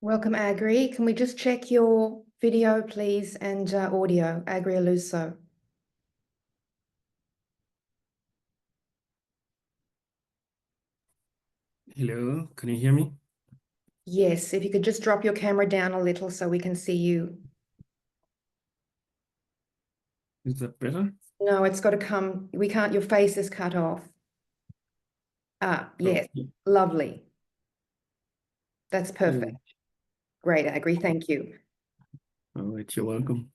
Welcome, Agri. Can we just check your video, please, and audio, Agri Aluso? Hello, can you hear me? Yes, if you could just drop your camera down a little so we can see you. Is that better? No, it's got to come. We can't, your face is cut off. Ah, yes, Okay. lovely. That's Oh, perfect. Great, Agri, thank you. all right, you're welcome.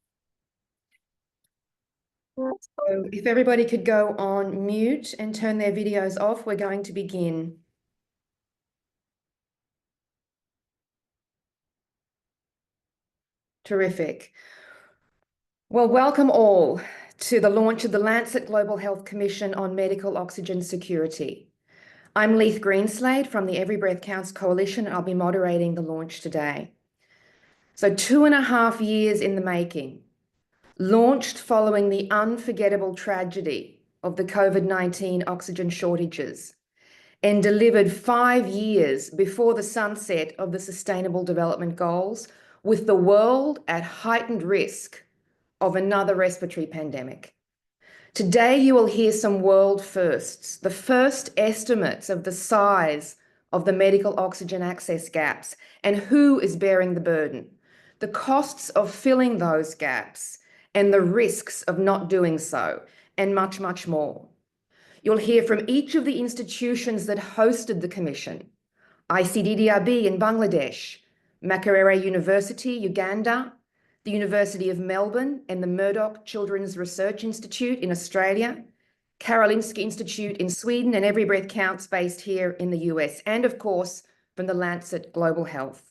So if everybody could go on mute and turn their videos off, we're going to begin. Terrific. Well, welcome all to the launch of the Lancet Global Health Commission on Medical Oxygen Security. I'm Leith Greenslade from the Every Breath Counts Coalition, and I'll be moderating the launch today. So 2.5 years in the making, launched following the unforgettable tragedy of the COVID-19 oxygen shortages, and delivered 5 years before the sunset of the Sustainable Development Goals, with the world at heightened risk of another respiratory pandemic. Today, you will hear some world firsts, the first estimates of the size of the medical oxygen access gaps and who is bearing the burden, the costs of filling those gaps and the risks of not doing so, and much, much more. You'll hear from each of the institutions that hosted the commission: ICDDRB in Bangladesh, Makerere University, Uganda, the University of Melbourne and the Murdoch Children's Research Institute in Australia, Karolinska Institute in Sweden, and Every Breath Counts based here in the US, and of course, from the Lancet Global Health.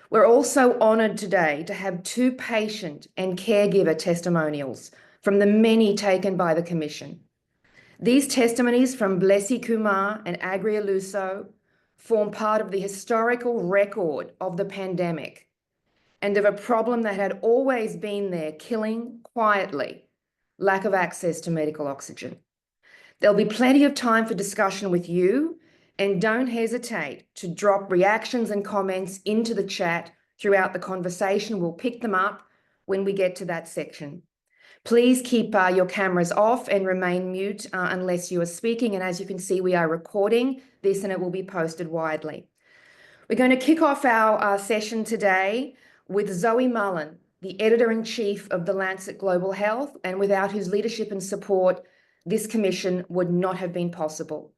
We're also honoured today to have 2 patient and caregiver testimonials from the many taken by the Commission. These testimonies from Blessy Kumar and Agri Aluso form part of the historical record of the pandemic and of a problem that had always been there, killing quietly: lack of access to medical oxygen. There'll be plenty of time for discussion with you, and don't hesitate to drop reactions and comments into the chat throughout the conversation. We'll pick them up when we get to that section. Please keep your cameras off and remain mute unless you are speaking. And as you can see, we are recording this and it will be posted widely. We're going to kick off our session today with Zoe Mullen, the Editor-in-Chief of the Lancet Global Health, and without whose leadership and support, this commission would not have been possible.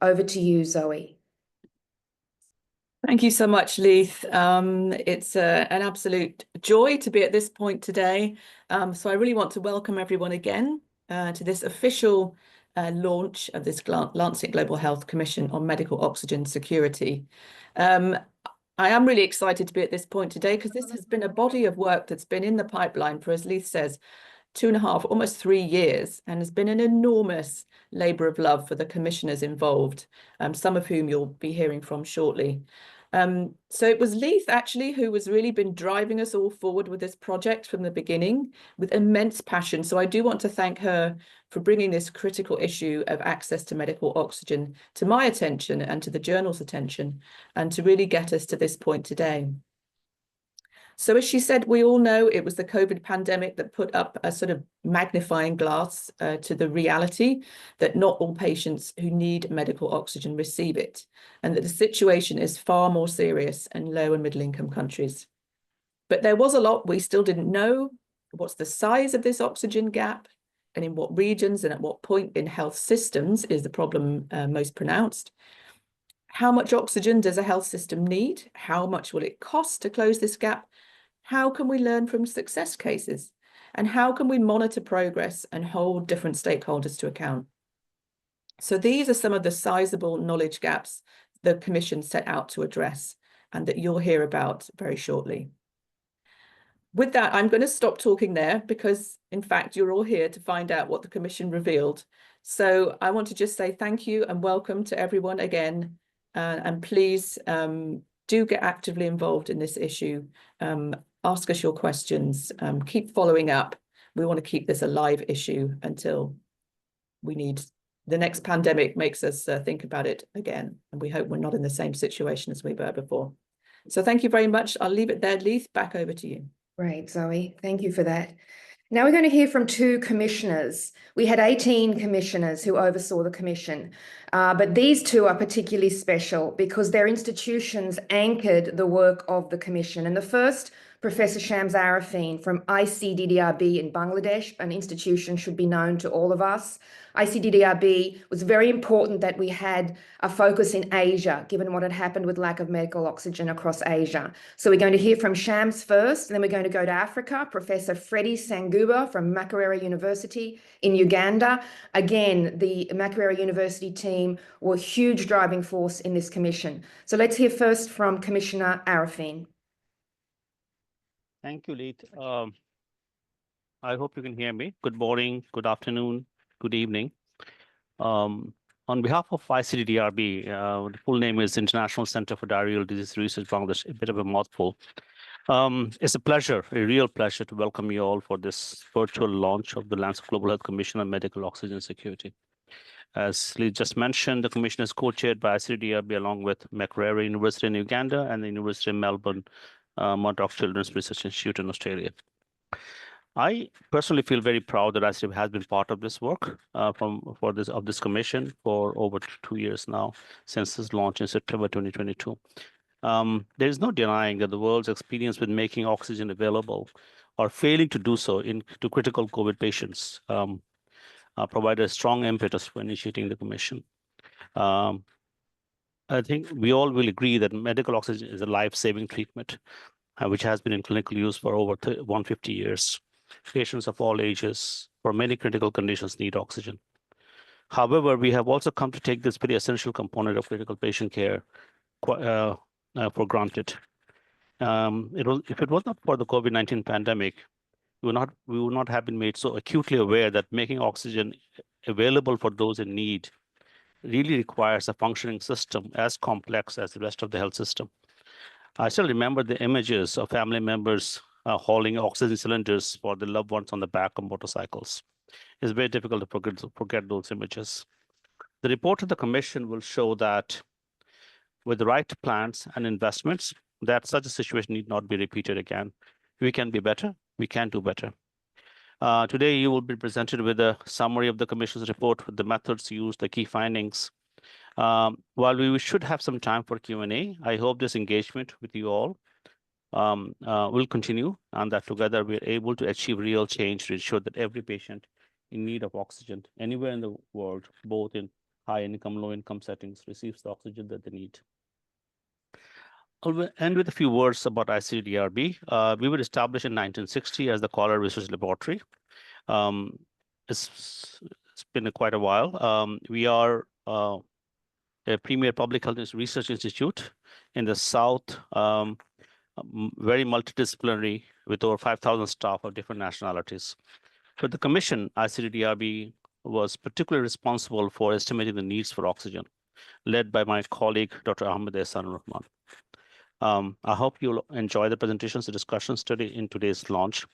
Over to you, Zoe. Thank you so much, Leith. It's an absolute joy to be at this point today. So I really want to welcome everyone again to this official launch of this Lancet Global Health Commission on Medical Oxygen Security. I am really excited to be at this point today because this has been a body of work that's been in the pipeline for, as Leith says, 2.5, almost 3 years, and has been an enormous labour of love for the commissioners involved, some of whom you'll be hearing from shortly. So it was Leith actually who has really been driving us all forward with this project from the beginning with immense passion. So I do want to thank her for bringing this critical issue of access to medical oxygen to my attention and to the journal's attention, and to really get us to this point today. So as she said, we all know it was the COVID pandemic that put up a sort of magnifying glass to the reality that not all patients who need medical oxygen receive it, and that the situation is far more serious in low and middle income countries. But there was a lot we still didn't know. What's the size of this oxygen gap, and in what regions and at what point in health systems is the problem most pronounced? How much oxygen does a health system need? How much will it cost to close this gap? How can we learn from success cases? And how can we monitor progress and hold different stakeholders to account? So these are some of the sizable knowledge gaps the Commission set out to address and that you'll hear about very shortly. With that, I'm going to stop talking there because, in fact, you're all here to find out what the Commission revealed. So I want to just say thank you and welcome to everyone again. And please do get actively involved in this issue. Ask us your questions, keep following up. We want to keep this a live issue until the next pandemic makes us think about it again. And we hope we're not in the same situation as we were before. So thank you very much. I'll leave it there. Leith, back over to you. Great, Zoe. Thank you for that. Now we're going to hear from two commissioners. We had 18 commissioners who oversaw the commission, but these two are particularly special because their institutions anchored the work of the commission. And the first, Professor Shams Arifin from ICDDRB in Bangladesh, an institution should be known to all of us. ICDDRB was very important that we had a focus in Asia, given what had happened with lack of medical oxygen across Asia. So we're going to hear from Shams first, and then we're going to go to Africa, Professor Freddie Sanguba from Makerere University in Uganda. Again, the Makerere University team were a huge driving force in this commission. So let's hear first from Commissioner Arifin. Thank you, Leith. I hope you can hear me. Good morning, good afternoon, good evening. On behalf of ICDDRB, the full name is International Center for Diarrheal Disease Research Bangladesh, a bit of a mouthful. It's a pleasure, a real pleasure to welcome you all for this virtual launch of the Lancet Global Health Commission on Medical Oxygen Security. As Leith just mentioned, the commission is co-chaired by ICDDRB along with Makerere University in Uganda and the University of Melbourne Murdoch Children's Research Institute in Australia. I personally feel very proud that ICDDRB has been part of this work of this commission for over 2 years now, since its launch in September 2022. There is no denying that the world's experience with making oxygen available or failing to do so to critical COVID patients provided a strong impetus for initiating the commission. I think we all will agree that medical oxygen is a life-saving treatment, which has been in clinical use for over 150 years. Patients of all ages for many critical conditions need oxygen. However, we have also come to take this very essential component of critical patient care for granted. If it was not for the COVID-19 pandemic, we would not have been made so acutely aware that making oxygen available for those in need really requires a functioning system as complex as the rest of the health system. I still remember the images of family members hauling oxygen cylinders for their loved ones on the back of motorcycles. It's very difficult to forget those images. The report of the commission will show that with the right plans and investments, that such a situation need not be repeated again. We can be better, we can do better. Today, you will be presented with a summary of the Commission's report with the methods used, the key findings. While we should have some time for Q&A, I hope this engagement with you all will continue, and that together we are able to achieve real change to ensure that every patient in need of oxygen anywhere in the world, both in high-income, low-income settings, receives the oxygen that they need. I'll end with a few words about ICDDRB. We were established in 1960 as the Collar Research Laboratory. It's been quite a while. We are a premier public health research institute in the South, very multidisciplinary with over 5,000 staff of different nationalities. For the commission, ICDDRB was particularly responsible for estimating the needs for oxygen, led by my colleague, Dr. Ahmed Ehsan Rahman. I hope you'll enjoy the presentations, the discussion study in today's launch.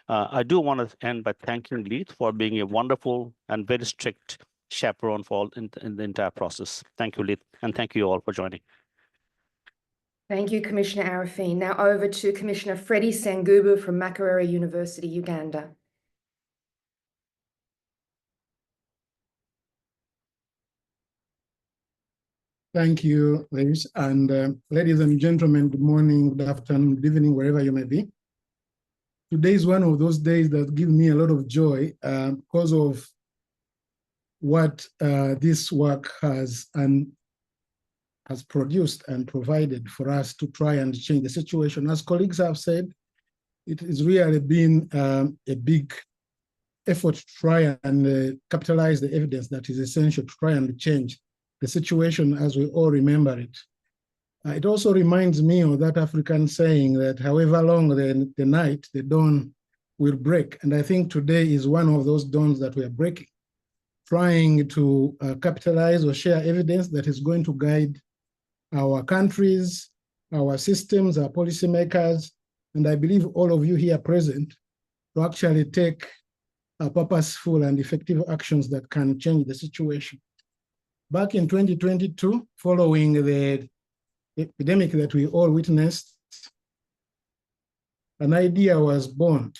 I do want to end by thanking Leith for being a wonderful and very strict chaperone for in the entire process. Thank you, Leith, and thank you all for joining. Thank you, Commissioner Arifin. Now over to Commissioner Freddie Sanguba from Makerere University, Uganda. Thank you, Liz. And ladies and gentlemen, good morning, good afternoon, good evening, wherever you may be. Today is one of those days that give me a lot of joy because of what this work has produced and provided for us to try and change the situation. As colleagues have said, it has really been a big effort to try and capitalize the evidence that is essential to try and change the situation as we all remember it. It also reminds me of that African saying that however long the night, the dawn will break. And I think today is one of those dawns that we are breaking, trying to capitalize or share evidence that is going to guide our countries, our systems, our policymakers, and I believe all of you here present to actually take purposeful and effective actions that can change the situation. Back in 2022, following the epidemic that we all witnessed, an idea was born,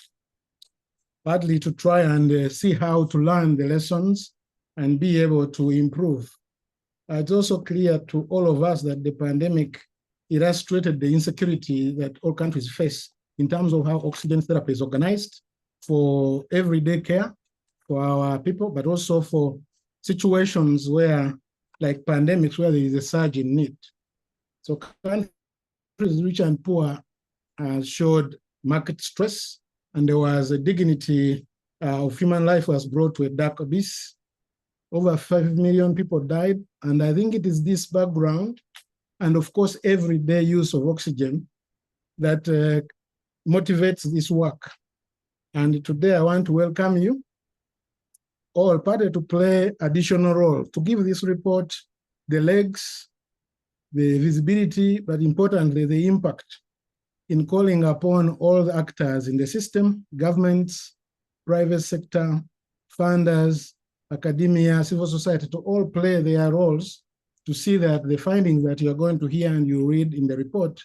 partly to try and see how to learn the lessons and be able to improve. It's also clear to all of us that the pandemic illustrated the insecurity that all countries face in terms of how oxygen therapy is organized for everyday care for our people, but also for situations where, like pandemics, where there is a surge in need. So countries rich and poor showed market stress, and there was a dignity of human life was brought to a dark abyss. Over 5 million people died, and I think it is this background, and of course, everyday use of oxygen that motivates this work. And today I want to welcome you all party to play additional role, to give this report the legs, the visibility, but importantly, the impact in calling upon all the actors in the system, governments, private sector, funders, academia, civil society, to all play their roles to see that the findings that you're going to hear and you read in the report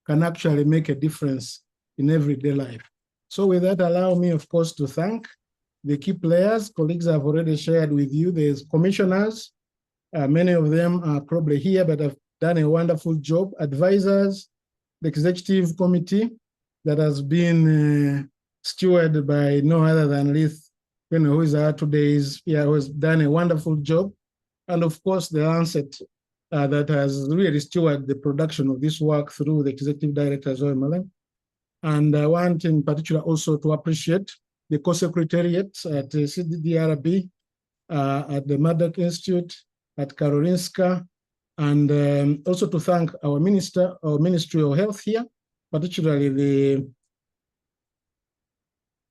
can actually make a difference in everyday life. So with that, allow me, of course, to thank the key players. Colleagues have already shared with you. There's commissioners. Many of them are probably here, but have done a wonderful job. Advisors, the executive committee that has been stewarded by no other than Leith, who is our today's, who has done a wonderful job. And of course, the Lancet that has really stewarded the production of this work through the executive director, Zoe Malem. And I want in particular also to appreciate the co-secretariat at CDDRB, at the Murdoch Institute, at Karolinska, and also to thank our Ministry of Health here, particularly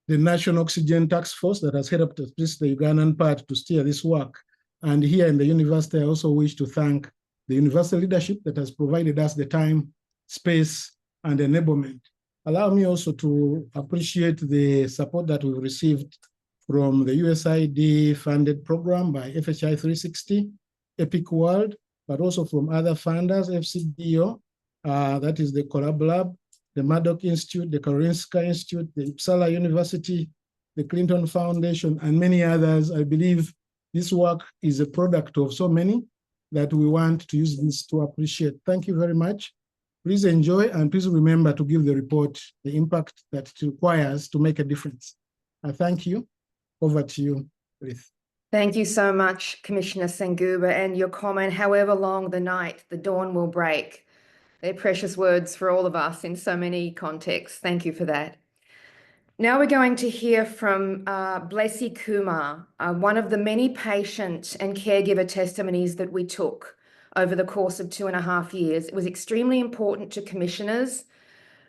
the National Oxygen Task Force that has headed up the Ugandan part to steer this work. And here in the university, I also wish to thank the university leadership that has provided us the time, space, and enablement. Allow me also to appreciate the support that we've received from the USAID funded program by FHI 360, EPIC World, but also from other funders, FCDO, that is the Collab Lab, the Murdoch Institute, the Karolinska Institute, the Uppsala University, the Clinton Foundation, and many others. I believe this work is a product of so many that we want to use this to appreciate. Thank you very much. Please enjoy, and please remember to give the report the impact that it requires to make a difference. I thank you. Over to you, Ruth. Thank you so much, Commissioner Senguba, and your comment, however long the night, the dawn will break. They're precious words for all of us in so many contexts. Thank you for that. Now we're going to hear from Blessy Kumar, one of the many patient and caregiver testimonies that we took over the course of 2.5 years. It was extremely important to commissioners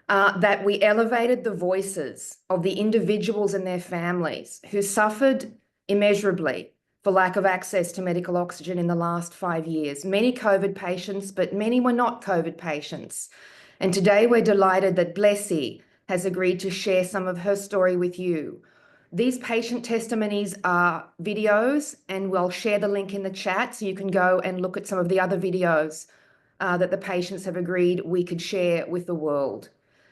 that we elevated the voices of the individuals and their families who suffered immeasurably for lack of access to medical oxygen in the last 5 years. Many COVID patients, but many were not COVID patients. And today we're delighted that Blessy has agreed to share some of her story with you. These patient testimonies are videos, and we'll share the link in the chat so you can go and look at some of the other videos that the patients have agreed we could share with the world.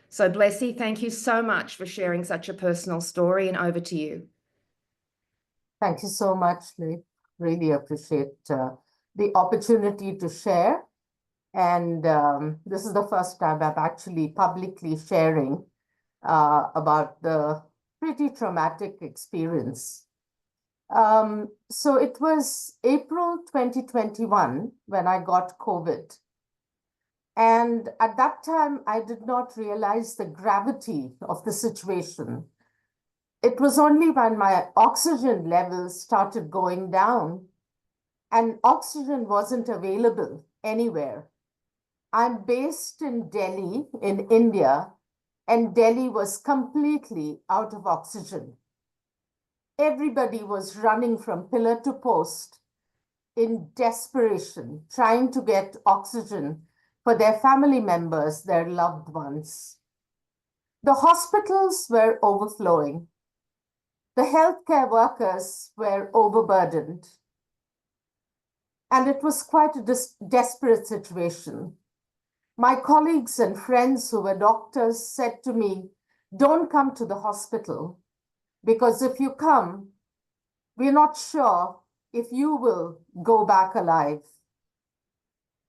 So Blessy, thank you so much for sharing such a personal story, and over to you. Thank you so much, Lee. Really appreciate the opportunity to share. And this is the first time I'm actually publicly sharing about the pretty traumatic experience. So it was April 2021 when I got COVID. And at that time, I did not realize the gravity of the situation. It was only when my oxygen levels started going down and oxygen wasn't available anywhere. I'm based in Delhi, in India, and Delhi was completely out of oxygen. Everybody was running from pillar to post in desperation, trying to get oxygen for their family members, their loved ones. The hospitals were overflowing. The healthcare workers were overburdened. And it was quite a desperate situation. My colleagues and friends who were doctors said to me, don't come to the hospital, because if you come, we're not sure if you will go back alive.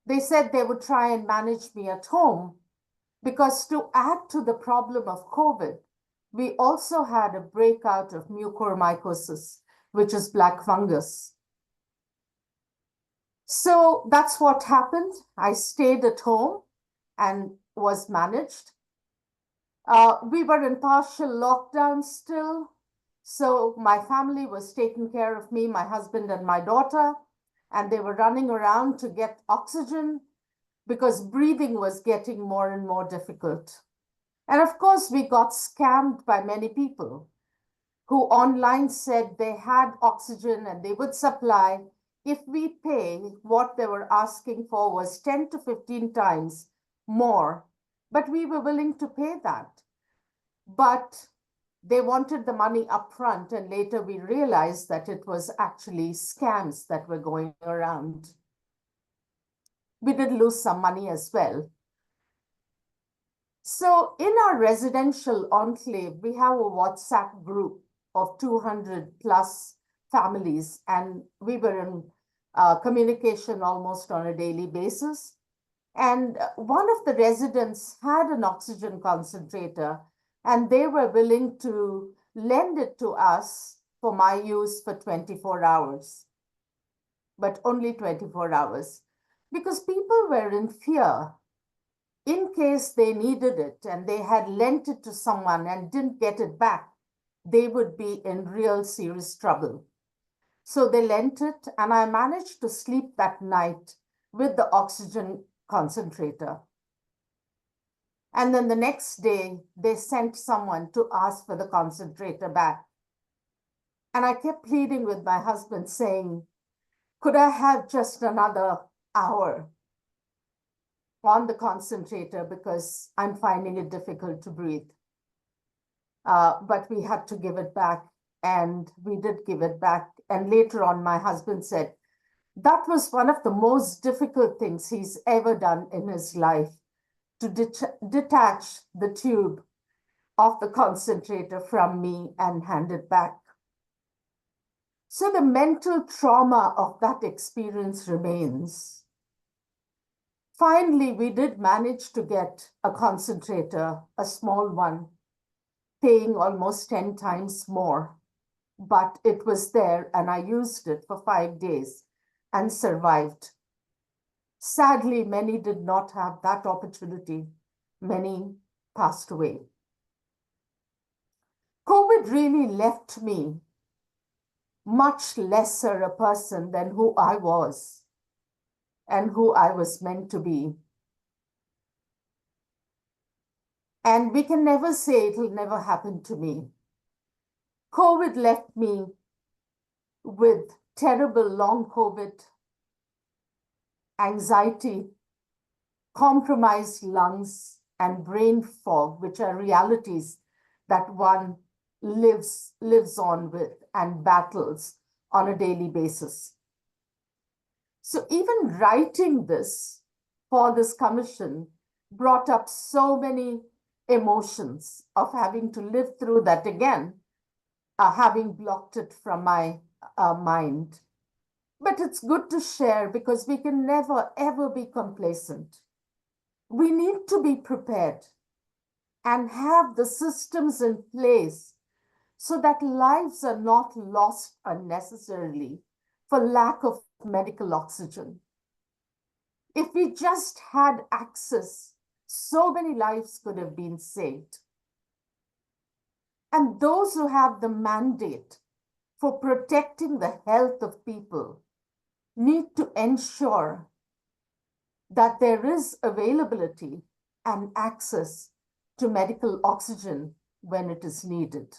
They said they would try and manage me at home, because to add to the problem of COVID, we also had a breakout of mucormycosis, which is black fungus. So that's what happened. I stayed at home and was managed. We were in partial lockdown still. So my family was taking care of me, my husband and my daughter, and they were running around to get oxygen because breathing was getting more and more difficult. And of course, we got scammed by many people who online said they had oxygen and they would supply. If we pay, what they were asking for was 10 to 15 times more, but we were willing to pay that. But they wanted the money upfront, and later we realized that it was actually scams that were going around. We did lose some money as well. So in our residential enclave, we have a WhatsApp group of 200 plus families, and we were in communication almost on a daily basis. And one of the residents had an oxygen concentrator, and they were willing to lend it to us for my use for 24 hours, but only 24 hours, because people were in fear. In case they needed it and they had lent it to someone and didn't get it back, they would be in real serious trouble. So they lent it, and I managed to sleep that night with the oxygen concentrator. And then the next day, they sent someone to ask for the concentrator back. And I kept pleading with my husband saying, could I have just another hour on the concentrator, because I'm finding it difficult to breathe. But we had to give it back, and we did give it back. And later on, my husband said, that was one of the most difficult things he's ever done in his life, to detach the tube of the concentrator from me and hand it back. So the mental trauma of that experience remains. Finally, we did manage to get a concentrator, a small one, paying almost 10 times more, but it was there, and I used it for 5 days and survived. Sadly, many did not have that opportunity. Many passed away. COVID really left me much lesser a person than who I was and who I was meant to be. And we can never say it will never happen to me. COVID left me with terrible long COVID, anxiety, compromised lungs, and brain fog, which are realities that one lives on with and battles on a daily basis. So even writing this for this commission brought up so many emotions of having to live through that again, having blocked it from my mind. But it's good to share, because we can never, ever be complacent. We need to be prepared and have the systems in place so that lives are not lost unnecessarily for lack of medical oxygen. If we just had access, so many lives could have been saved. And those who have the mandate for protecting the health of people need to ensure that there is availability and access to medical oxygen when it is needed.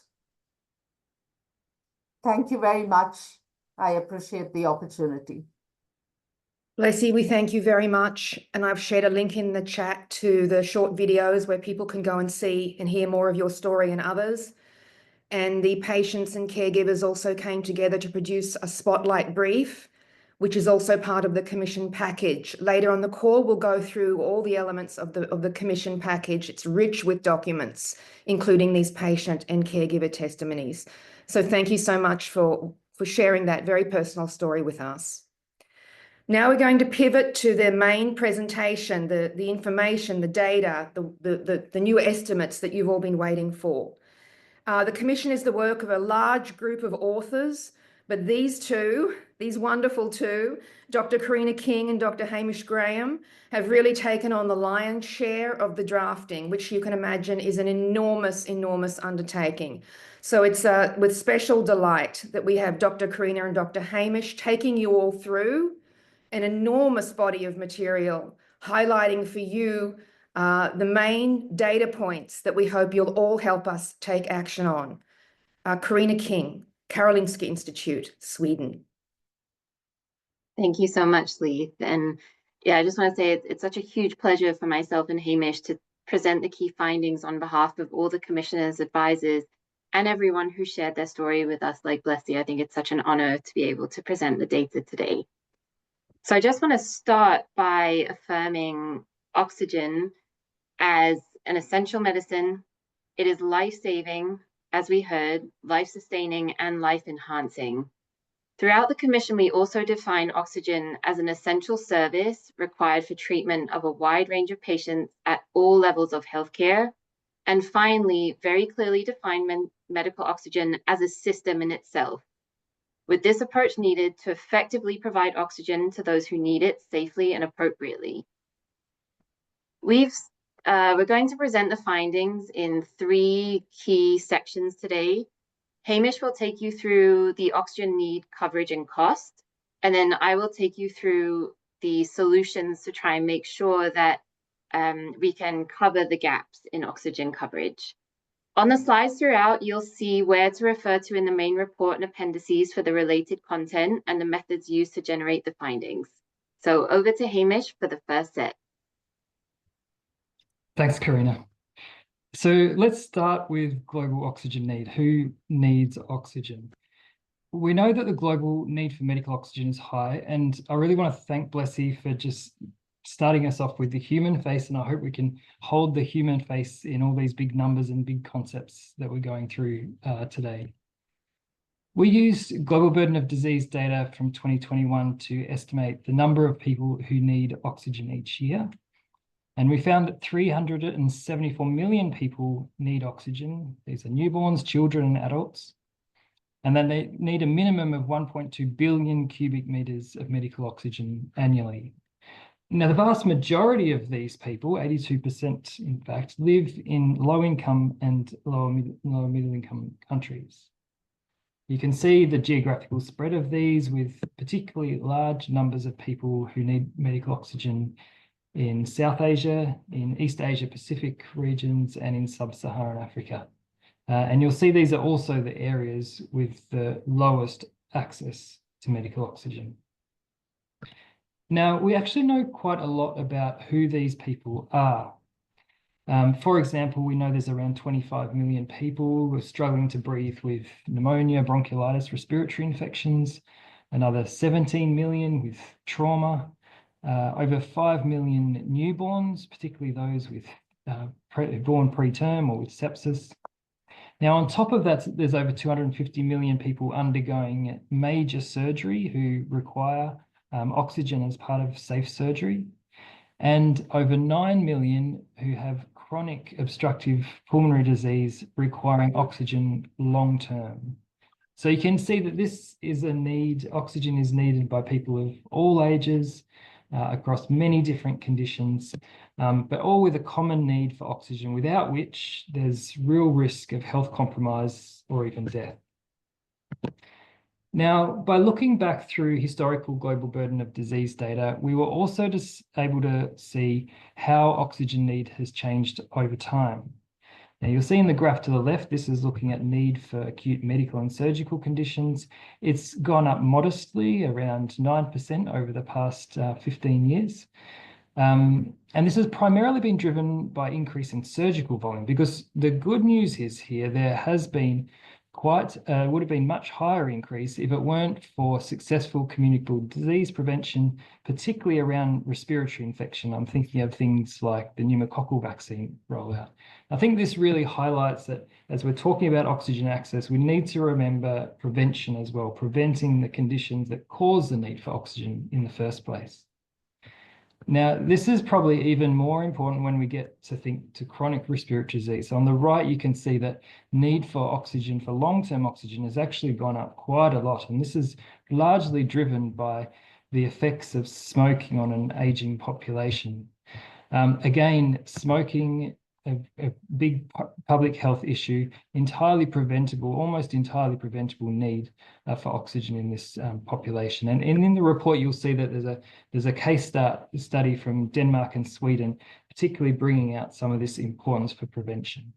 Thank you very much. I appreciate the opportunity. Lacey, we thank you very much. And I've shared a link in the chat to the short videos where people can go and see and hear more of your story and others. And the patients and caregivers also came together to produce a spotlight brief, which is also part of the Commission package. Later on the call, we'll go through all the elements of the Commission package. It's rich with documents, including these patient and caregiver testimonies. So thank you so much for sharing that very personal story with us. Now we're going to pivot to the main presentation, the information, the data, the new estimates that you've all been waiting for. The Commission is the work of a large group of authors, but these wonderful two, Dr. Karina King and Dr. Hamish Graham, have really taken on the lion's share of the drafting, which you can imagine is an enormous, enormous undertaking. So it's with special delight that we have Dr. Karina and Dr. Hamish taking you all through an enormous body of material, highlighting for you the main data points that we hope you'll all help us take action on. Karina King, Karolinska Institute, Sweden. Thank you so much, Leith. And yeah, I just want to say it's such a huge pleasure for myself and Hamish to present the key findings on behalf of all the commissioners, advisors, and everyone who shared their story with us like Blessy. I think it's such an honor to be able to present the data today. So I just want to start by affirming oxygen as an essential medicine. It is life-saving, as we heard, life-sustaining and life-enhancing. Throughout the Commission, we also define oxygen as an essential service required for treatment of a wide range of patients at all levels of healthcare. And finally, very clearly define medical oxygen as a system in itself, with this approach needed to effectively provide oxygen to those who need it safely and appropriately. We're going to present the findings in 3 key sections today. Hamish will take you through the oxygen need, coverage, and cost, and then I will take you through the solutions to try and make sure that we can cover the gaps in oxygen coverage. On the slides throughout, you'll see where to refer to in the main report and appendices for the related content and the methods used to generate the findings. So over to Hamish for the first set. Thanks, Karina. So let's start with global oxygen need. Who needs oxygen? We know that the global need for medical oxygen is high, and I really want to thank Blessy for just starting us off with the human face, and I hope we can hold the human face in all these big numbers and big concepts that we're going through today. We used global burden of disease data from 2021 to estimate the number of people who need oxygen each year. And we found that 374 million people need oxygen. These are newborns, children, and adults. And then they need a minimum of 1.2 billion cubic meters of medical oxygen annually. Now, the vast majority of these people, 82% in fact, live in low-income and lower middle-income countries. You can see the geographical spread of these, with particularly large numbers of people who need medical oxygen in South Asia, in East Asia Pacific regions, and in Sub-Saharan Africa. And you'll see these are also the areas with the lowest access to medical oxygen. Now, we actually know quite a lot about who these people are. For example, we know there's around 25 million people who are struggling to breathe with pneumonia, bronchiolitis, respiratory infections, another 17 million with trauma, over 5 million newborns, particularly those with born preterm or with sepsis. Now, on top of that, there's over 250 million people undergoing major surgery who require oxygen as part of safe surgery, and over 9 million who have chronic obstructive pulmonary disease requiring oxygen long-term. So you can see that this is a need. Oxygen is needed by people of all ages, across many different conditions, but all with a common need for oxygen, without which there's real risk of health compromise or even death. Now, by looking back through historical global burden of disease data, we were also just able to see how oxygen need has changed over time. Now, you'll see in the graph to the left, this is looking at need for acute medical and surgical conditions. It's gone up modestly, around 9% over the past 15 years. And this has primarily been driven by increase in surgical volume, because the good news is here, there has been would have been much higher increase if it weren't for successful communicable disease prevention, particularly around respiratory infection. I'm thinking of things like the pneumococcal vaccine rollout. I think this really highlights that as we're talking about oxygen access, we need to remember prevention as well, preventing the conditions that cause the need for oxygen in the first place. Now, this is probably even more important when we get to think to chronic respiratory disease. So on the right, you can see that need for oxygen, for long-term oxygen, has actually gone up quite a lot. And this is largely driven by the effects of smoking on an aging population. Again, smoking, a big public health issue, entirely preventable, almost entirely preventable need for oxygen in this population. And in the report, you'll see that there's a case study from Denmark and Sweden, particularly bringing out some of this importance for prevention.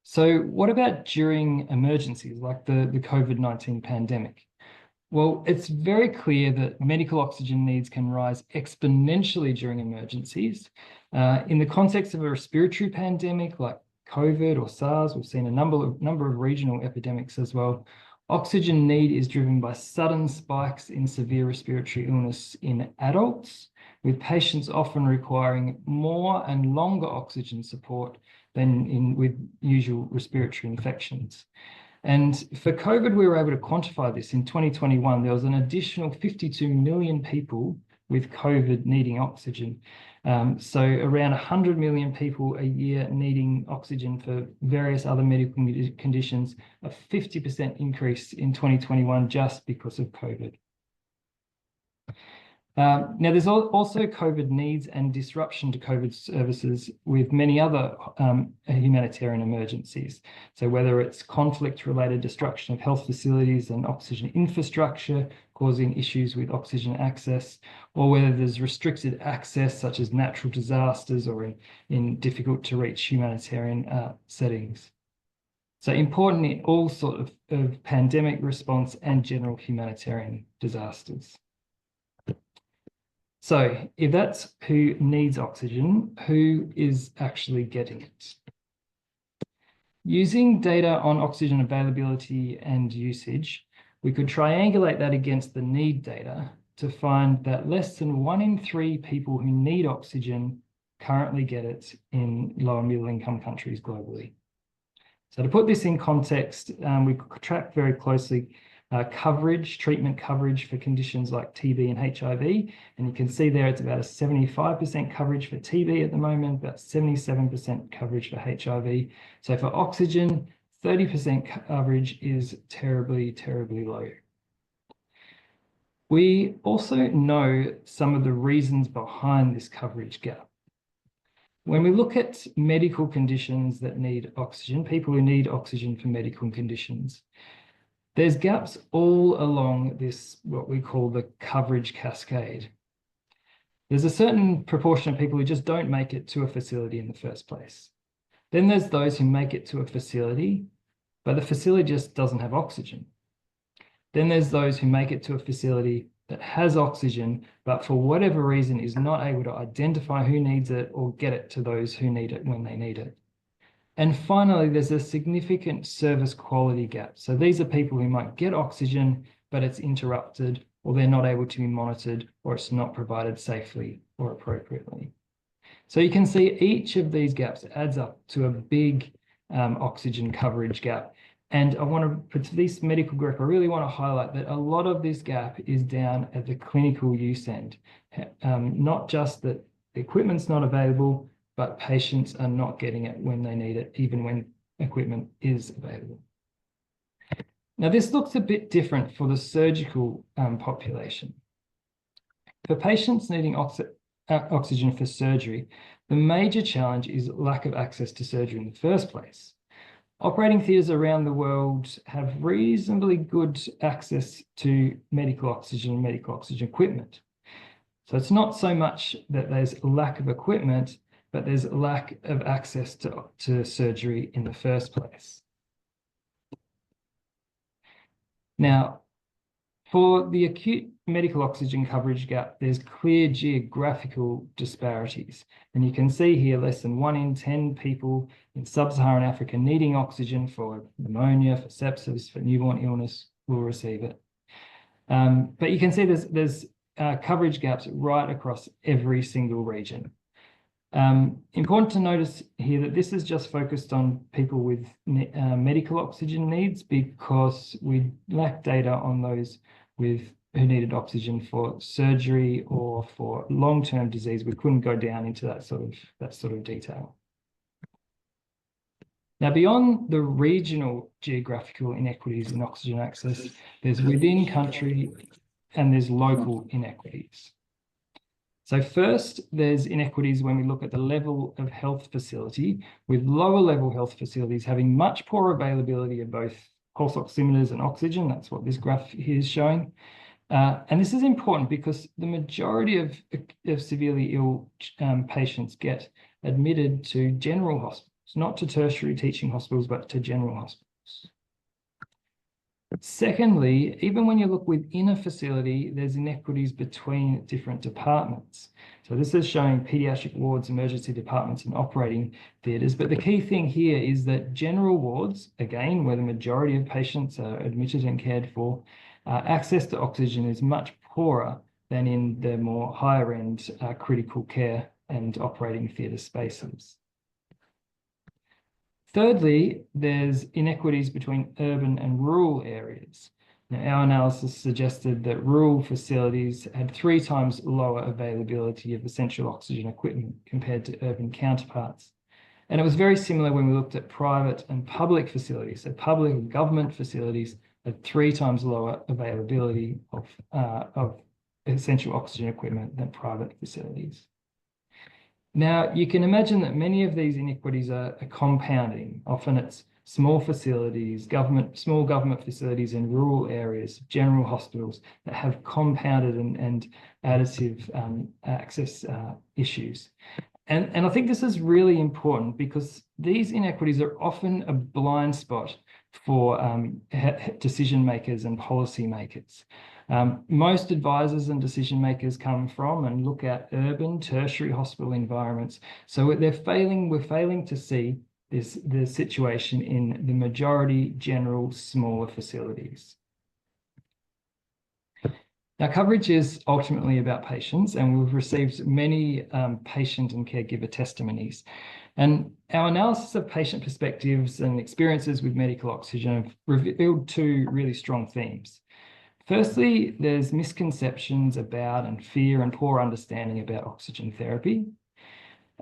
So what about during emergencies like the COVID-19 pandemic? Well, it's very clear that medical oxygen needs can rise exponentially during emergencies. In the context of a respiratory pandemic like COVID or SARS, we've seen a number of regional epidemics as well. Oxygen need is driven by sudden spikes in severe respiratory illness in adults, with patients often requiring more and longer oxygen support than with usual respiratory infections. And for COVID, we were able to quantify this. In 2021, there was an additional 52 million people with COVID needing oxygen. So around 100 million people a year needing oxygen for various other medical conditions, a 50% increase in 2021 just because of COVID. Now, there's also COVID needs and disruption to COVID services with many other humanitarian emergencies. So whether it's conflict-related destruction of health facilities and oxygen infrastructure causing issues with oxygen access, or whether there's restricted access such as natural disasters or in difficult-to-reach humanitarian settings. So important in all sorts of pandemic response and general humanitarian disasters. So if that's who needs oxygen, who is actually getting it? Using data on oxygen availability and usage, we could triangulate that against the need data to find that less than 1 in 3 people who need oxygen currently get it in low and middle income countries globally. So to put this in context, we track very closely treatment coverage for conditions like TB and HIV. And you can see there it's about a 75% coverage for TB at the moment, about 77% coverage for HIV. So for oxygen, 30% coverage is terribly, terribly low. We also know some of the reasons behind this coverage gap. When we look at medical conditions that need oxygen, people who need oxygen for medical conditions, there's gaps all along this, what we call the coverage cascade. There's a certain proportion of people who just don't make it to a facility in the first place. Then there's those who make it to a facility, but the facility just doesn't have oxygen. Then there's those who make it to a facility that has oxygen, but for whatever reason is not able to identify who needs it or get it to those who need it when they need it. And finally, there's a significant service quality gap. So these are people who might get oxygen, but it's interrupted, or they're not able to be monitored, or it's not provided safely or appropriately. So you can see each of these gaps adds up to a big oxygen coverage gap. And I want to, for this medical group, I really want to highlight that a lot of this gap is down at the clinical use end. Not just that the equipment's not available, but patients are not getting it when they need it, even when equipment is available. Now, this looks a bit different for the surgical population. For patients needing oxygen for surgery, the major challenge is lack of access to surgery in the first place. Operating theatres around the world have reasonably good access to medical oxygen and medical oxygen equipment. So it's not so much that there's a lack of equipment, but there's a lack of access to surgery in the first place. Now, For the acute medical oxygen coverage gap, there's clear geographical disparities. And you can see here less than 1 in 10 people in sub-Saharan Africa needing oxygen for pneumonia, for sepsis, for newborn illness will receive it. But you can see there's coverage gaps right across every single region. Important to notice here that this is just focused on people with medical oxygen needs, because we lack data on those who needed oxygen for surgery or for long-term disease. We couldn't go down into that sort of detail. Now, beyond the regional geographical inequities in oxygen access, there's within country and there's local inequities. So first, there's inequities when we look at the level of health facility, with lower level health facilities having much poorer availability of both pulse oximeters and oxygen. That's what this graph here is showing. And this is important because the majority of severely ill patients get admitted to general hospitals, not to tertiary teaching hospitals, but to general hospitals. Secondly, even when you look within a facility, there's inequities between different departments. So this is showing pediatric wards, emergency departments, and operating theatres. But the key thing here is that general wards, again, where the majority of patients are admitted and cared for, access to oxygen is much poorer than in the more higher end critical care and operating theatre spaces. Thirdly, there's inequities between urban and rural areas. Now, our analysis suggested that rural facilities had 3 times lower availability of essential oxygen equipment compared to urban counterparts. And it was very similar when we looked at private and public facilities. So public and government facilities had 3 times lower availability of essential oxygen equipment than private facilities. Now, you can imagine that many of these inequities are compounding. Often it's small facilities, small government facilities in rural areas, general hospitals that have compounded and additive access issues. And I think this is really important because these inequities are often a blind spot for decision makers and policy makers. Most advisors and decision makers come from and look at urban tertiary hospital environments. So we're failing to see the situation in the majority general smaller facilities. Now, coverage is ultimately about patients, and we've received many patient and caregiver testimonies. And our analysis of patient perspectives and experiences with medical oxygen have revealed 2 really strong themes. Firstly, there's misconceptions about and fear and poor understanding about oxygen therapy.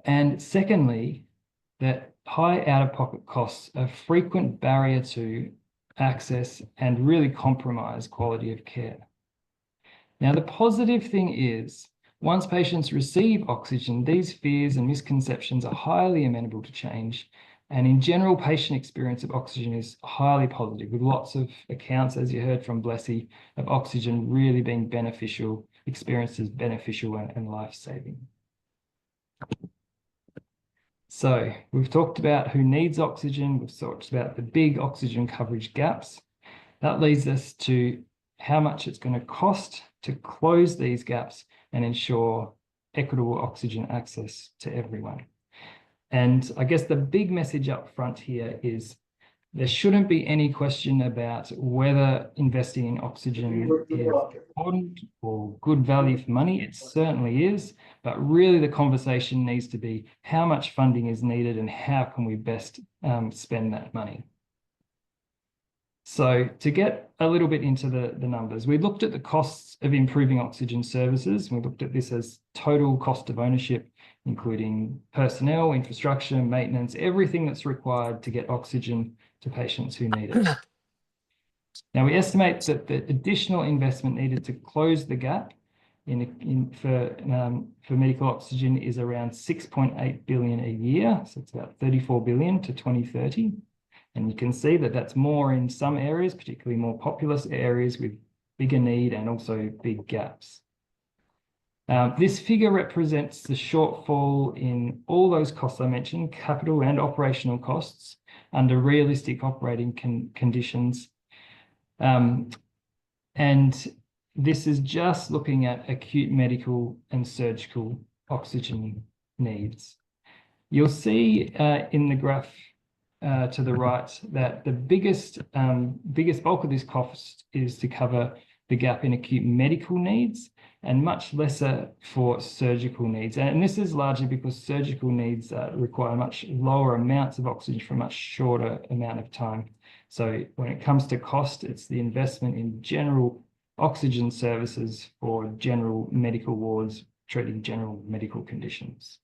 And secondly, that high out-of-pocket costs are a frequent barrier to access and really compromise quality of care. Now, the positive thing is, once patients receive oxygen, these fears and misconceptions are highly amenable to change. And in general, patient experience of oxygen is highly positive, with lots of accounts, as you heard from Blessy, of oxygen really being beneficial, experiences beneficial and life-saving. So we've talked about who needs oxygen. We've talked about the big oxygen coverage gaps. That leads us to how much it's going to cost to close these gaps and ensure equitable oxygen access to everyone. And I guess the big message up front here is there shouldn't be any question about whether investing in oxygen is important or good value for money. It certainly is, but really the conversation needs to be how much funding is needed and how can we best spend that money. So to get a little bit into the numbers, we looked at the costs of improving oxygen services. We looked at this as total cost of ownership, including personnel, infrastructure, maintenance, everything that's required to get oxygen to patients who need it. Now, we estimate that the additional investment needed to close the gap for medical oxygen is around 6.8 billion a year. So it's about 34 billion to 2030. And you can see that that's more in some areas, particularly more populous areas with bigger need and also big gaps. This figure represents the shortfall in all those costs I mentioned, capital and operational costs, under realistic operating conditions. And this is just looking at acute medical and surgical oxygen needs. You'll see in the graph to the right that the biggest bulk of this cost is to cover the gap in acute medical needs and much lesser for surgical needs. And this is largely because surgical needs require much lower amounts of oxygen for a much shorter amount of time. So when it comes to cost, it's the investment in general oxygen services for general medical wards treating general medical conditions.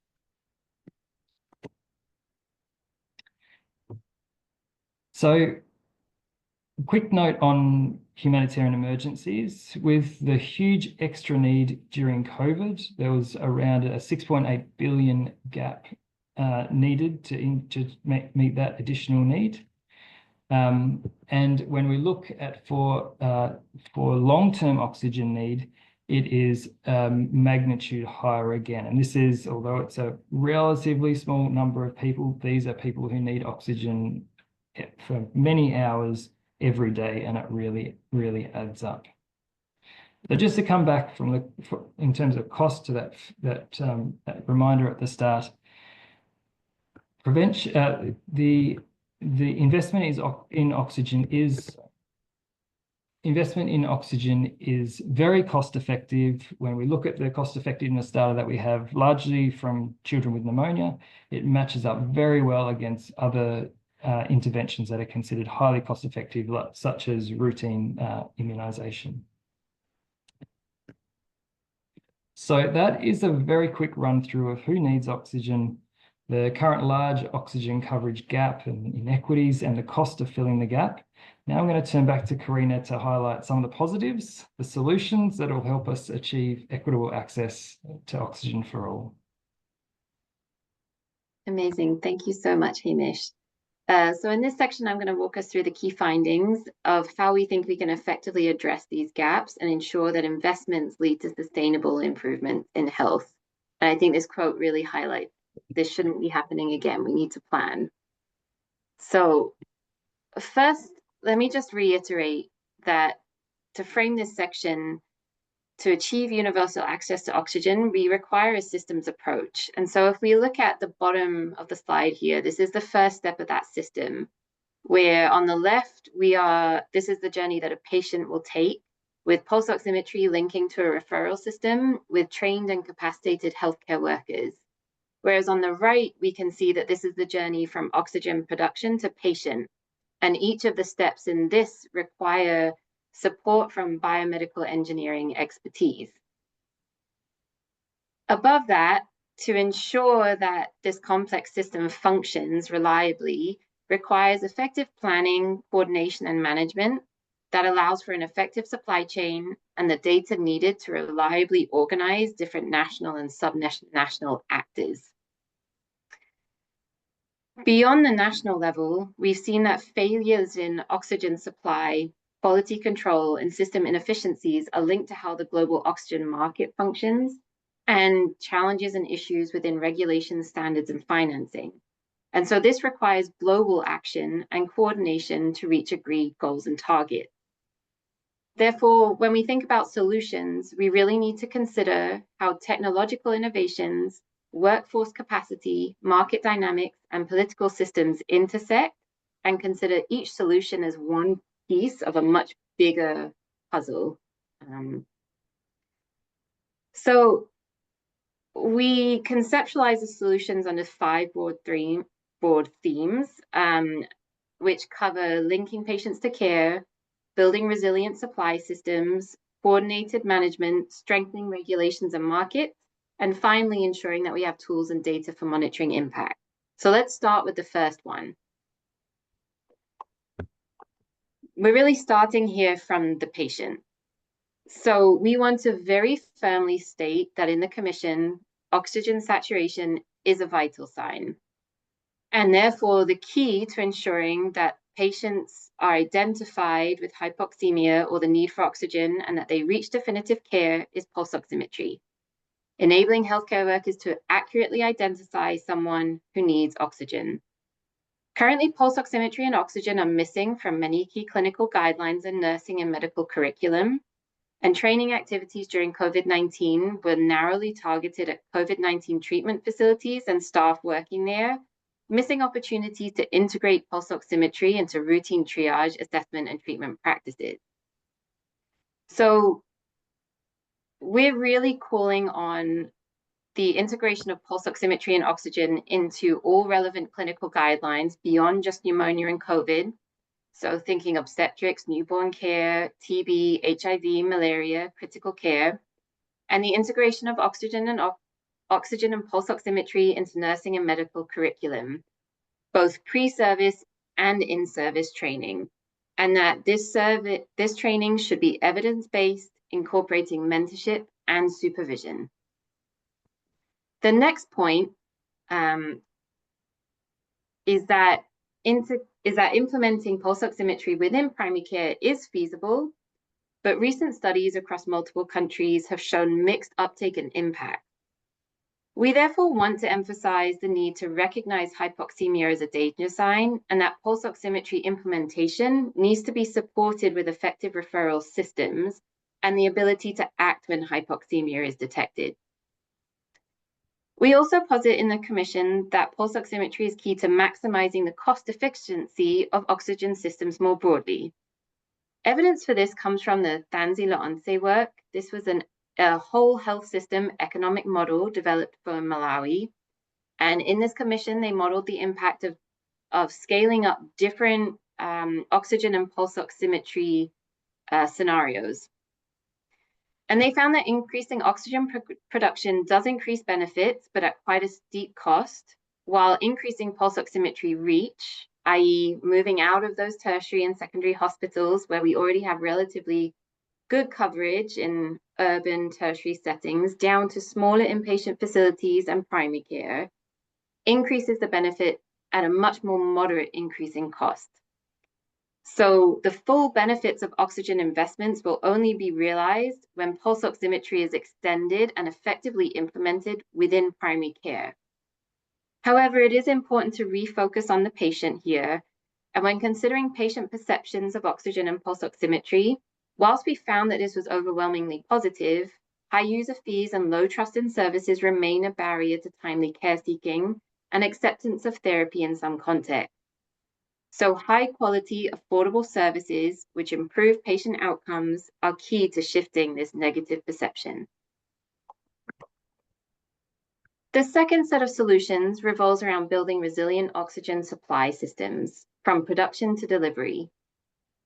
So, quick note on humanitarian emergencies. With the huge extra need during COVID, there was around a 6.8 billion gap needed to meet that additional need. And when we look at for long-term oxygen need, it is magnitude higher again. And this is, although it's a relatively small number of people, these are people who need oxygen for many hours every day, and it really, really adds up. So just to come back from in terms of cost to that reminder at the start, prevention, the investment in oxygen is very cost effective. When we look at the cost effectiveness data that we have, largely from children with pneumonia, it matches up very well against other interventions that are considered highly cost effective, such as routine immunization. So that is a very quick run through of who needs oxygen, the current large oxygen coverage gap and inequities, and the cost of filling the gap. Now I'm going to turn back to Karina to highlight some of the positives, the solutions that will help us achieve equitable access to oxygen for all. Amazing. Thank you so much, Hamish. So in this section, I'm going to walk us through the key findings of how we think we can effectively address these gaps and ensure that investments lead to sustainable improvement in health. And I think this quote really highlights this shouldn't be happening again. We need to plan. So first, let me just reiterate that to frame this section, to achieve universal access to oxygen, we require a systems approach. And so if we look at the bottom of the slide here, this is the first step of that system, where on the left, this is the journey that a patient will take with pulse oximetry linking to a referral system with trained and capacitated healthcare workers. Whereas on the right, we can see that this is the journey from oxygen production to patient. And each of the steps in this require support from biomedical engineering expertise. Above that, to ensure that this complex system functions reliably, requires effective planning, coordination, and management that allows for an effective supply chain and the data needed to reliably organize different national and subnational actors. Beyond the national level, we've seen that failures in oxygen supply, quality control, and system inefficiencies are linked to how the global oxygen market functions and challenges and issues within regulations, standards, and financing. And so this requires global action and coordination to reach agreed goals and targets. Therefore, when we think about solutions, we really need to consider how technological innovations, workforce capacity, market dynamics, and political systems intersect, and consider each solution as one piece of a much bigger puzzle. So we conceptualize the solutions under 5 broad themes, which cover linking patients to care, building resilient supply systems, coordinated management, strengthening regulations and markets, and finally ensuring that we have tools and data for monitoring impact. So let's start with the first one. We're really starting here from the patient. So we want to very firmly state that in the Commission, oxygen saturation is a vital sign. And therefore, the key to ensuring that patients are identified with hypoxemia or the need for oxygen and that they reach definitive care is pulse oximetry, enabling healthcare workers to accurately identify someone who needs oxygen. Currently, pulse oximetry and oxygen are missing from many key clinical guidelines in nursing and medical curriculum. and training activities during COVID-19 were narrowly targeted at COVID-19 treatment facilities and staff working there, missing opportunities to integrate pulse oximetry into routine triage, assessment, and treatment practices. So we're really calling on the integration of pulse oximetry and oxygen into all relevant clinical guidelines beyond just pneumonia and COVID. So thinking obstetrics, newborn care, TB, HIV, malaria, critical care, and the integration of oxygen and pulse oximetry into nursing and medical curriculum, both pre-service and in-service training, and that this training should be evidence-based, incorporating mentorship and supervision. The next point is that implementing pulse oximetry within primary care is feasible, but recent studies across multiple countries have shown mixed uptake and impact. We therefore want to emphasize the need to recognize hypoxemia as a danger sign, and that pulse oximetry implementation needs to be supported with effective referral systems and the ability to act when hypoxemia is detected. We also posit in the Commission that pulse oximetry is key to maximizing the cost efficiency of oxygen systems more broadly. Evidence for this comes from the Lancet work. This was a whole health system economic model developed for Malawi. And in this commission, they modeled the impact of scaling up different oxygen and pulse oximetry scenarios. And they found that increasing oxygen production does increase benefits, but at quite a steep cost, while increasing pulse oximetry reach, i.e. moving out of those tertiary and secondary hospitals where we already have relatively good coverage in urban tertiary settings, down to smaller inpatient facilities and primary care, increases the benefit at a much more moderate increase in cost. So the full benefits of oxygen investments will only be realized when pulse oximetry is extended and effectively implemented within primary care. However, it is important to refocus on the patient here. And when considering patient perceptions of oxygen and pulse oximetry, whilst we found that this was overwhelmingly positive, high user fees and low trust in services remain a barrier to timely care seeking and acceptance of therapy in some contexts. So high quality, affordable services which improve patient outcomes are key to shifting this negative perception. The second set of solutions revolves around building resilient oxygen supply systems from production to delivery.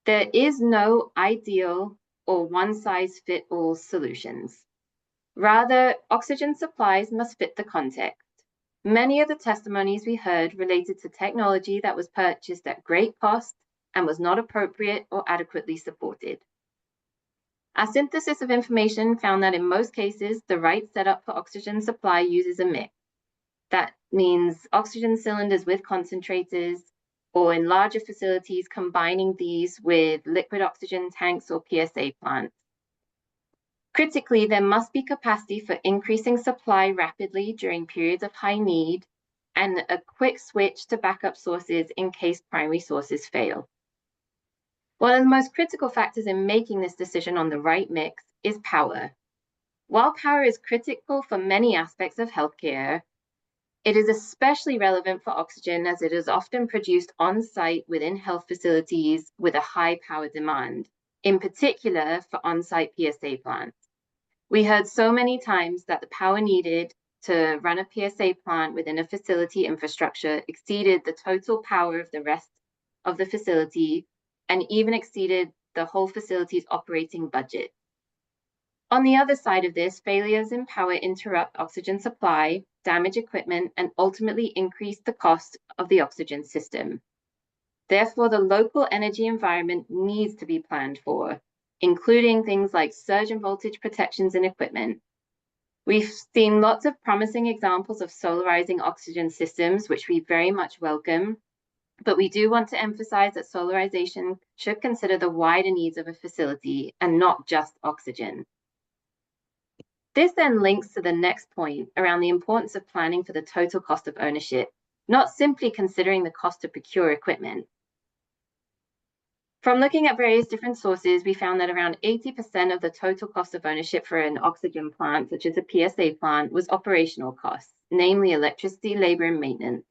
There is no ideal or one-size-fits-all solutions. Rather, oxygen supplies must fit the context. Many of the testimonies we heard related to technology that was purchased at great cost and was not appropriate or adequately supported. Our synthesis of information found that in most cases, the right setup for oxygen supply uses a mix. That means oxygen cylinders with concentrators, or in larger facilities, combining these with liquid oxygen tanks or PSA plants. Critically, there must be capacity for increasing supply rapidly during periods of high need and a quick switch to backup sources in case primary sources fail. One of the most critical factors in making this decision on the right mix is power. While power is critical for many aspects of healthcare, it is especially relevant for oxygen as it is often produced on-site within health facilities with a high power demand, in particular for on-site PSA plants. We heard so many times that the power needed to run a PSA plant within a facility infrastructure exceeded the total power of the rest of the facility and even exceeded the whole facility's operating budget. On the other side of this, failures in power interrupt oxygen supply, damage equipment, and ultimately increase the cost of the oxygen system. Therefore, the local energy environment needs to be planned for, including things like surge and voltage protections and equipment. We've seen lots of promising examples of solarizing oxygen systems, which we very much welcome, but we do want to emphasize that solarization should consider the wider needs of a facility and not just oxygen. This then links to the next point around the importance of planning for the total cost of ownership, not simply considering the cost to procure equipment. From looking at various different sources, we found that around 80% of the total cost of ownership for an oxygen plant, such as a PSA plant, was operational costs, namely electricity, labor, and maintenance.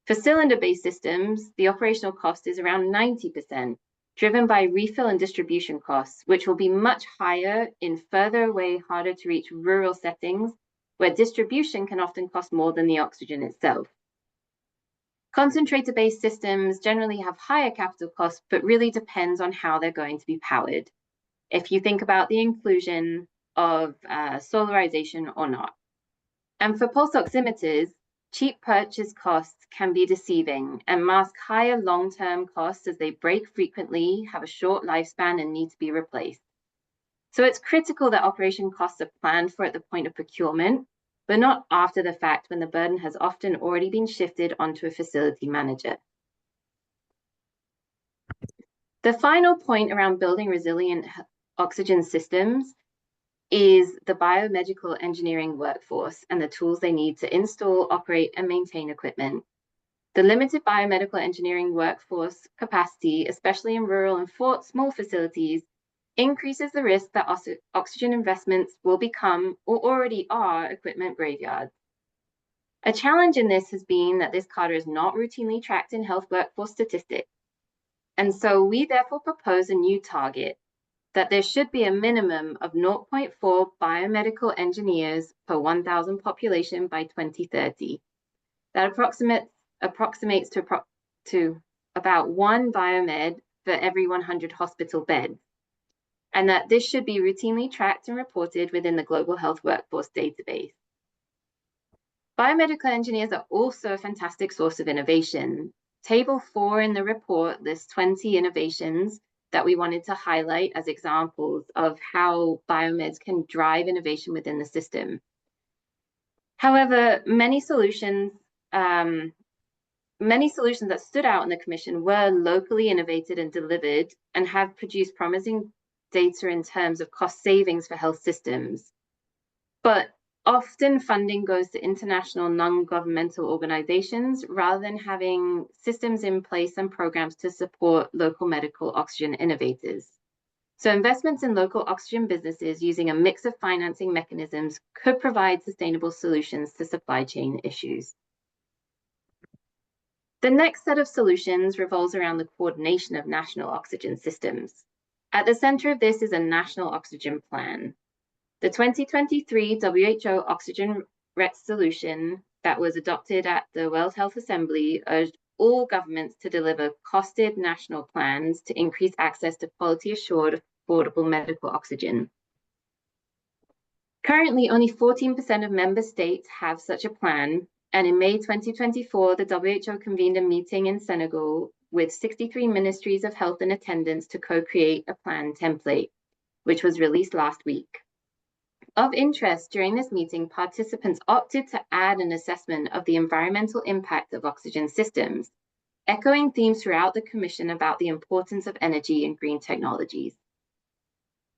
For cylinder-based systems, the operational cost is around 90%, driven by refill and distribution costs, which will be much higher in further away, harder to reach rural settings, where distribution can often cost more than the oxygen itself. Concentrator-based systems generally have higher capital costs, but really depends on how they're going to be powered. If you think about the inclusion of solarization or not. And for pulse oximeters, cheap purchase costs can be deceiving and mask higher long-term costs as they break frequently, have a short lifespan, and need to be replaced. So it's critical that operation costs are planned for at the point of procurement, but not after the fact when the burden has often already been shifted onto a facility manager. The final point around building resilient oxygen systems is the biomedical engineering workforce and the tools they need to install, operate, and maintain equipment. The limited biomedical engineering workforce capacity, especially in rural and small facilities, increases the risk that oxygen investments will become, or already are, equipment graveyards. A challenge in this has been that this cadre is not routinely tracked in health workforce statistics. And so we therefore propose a new target, that there should be a minimum of 0.4 biomedical engineers per 1,000 population by 2030. That approximates to about 1 biomed for every 100 hospital beds, and that this should be routinely tracked and reported within the Global Health Workforce database. Biomedical engineers are also a fantastic source of innovation. Table 4 in the report lists 20 innovations that we wanted to highlight as examples of how biomeds can drive innovation within the system. However, many solutions that stood out in the Commission were locally innovated and delivered and have produced promising data in terms of cost savings for health systems. But often funding goes to international non-governmental organizations rather than having systems in place and programs to support local medical oxygen innovators. So investments in local oxygen businesses using a mix of financing mechanisms could provide sustainable solutions to supply chain issues. The next set of solutions revolves around the coordination of national oxygen systems. At the center of this is a national oxygen plan. The 2023 WHO Oxygen Resolution that was adopted at the World Health Assembly urged all governments to deliver costed national plans to increase access to quality assured, affordable medical oxygen. Currently, only 14% of member states have such a plan, and in May 2024, the WHO convened a meeting in Senegal with 63 ministries of health in attendance to co-create a plan template, which was released last week. Of interest, during this meeting, participants opted to add an assessment of the environmental impact of oxygen systems, echoing themes throughout the Commission about the importance of energy and green technologies.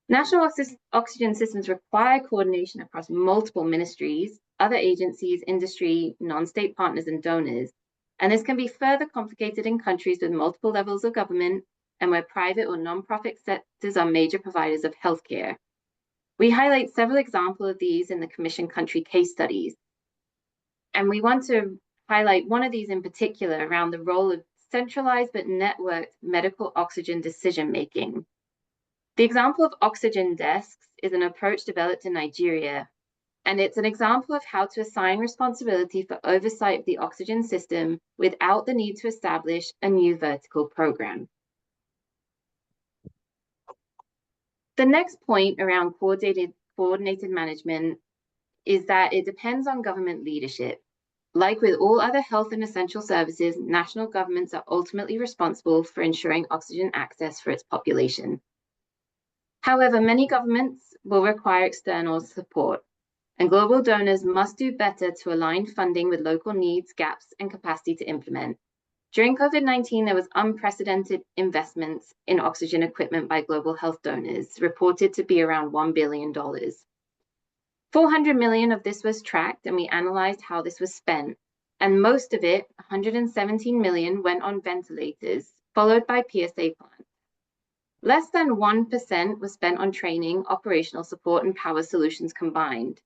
National oxygen systems require coordination across multiple ministries, other agencies, industry, non-state partners, and donors. And this can be further complicated in countries with multiple levels of government and where private or non-profit sectors are major providers of healthcare. We highlight several examples of these in the Commission country case studies. And we want to highlight one of these in particular around the role of centralized but networked medical oxygen decision-making. The example of oxygen desks is an approach developed in Nigeria, and it's an example of how to assign responsibility for oversight of the oxygen system without the need to establish a new vertical program. The next point around coordinated management is that it depends on government leadership. Like with all other health and essential services, national governments are ultimately responsible for ensuring oxygen access for its population. However, many governments will require external support, and global donors must do better to align funding with local needs, gaps, and capacity to implement. During COVID-19, there was unprecedented investments in oxygen equipment by global health donors, reported to be around $1 billion. 400 million of this was tracked, and we analyzed how this was spent. And most of it, 117 million, went on ventilators, followed by PSA plants. Less than 1% was spent on training, operational support, and power solutions combined.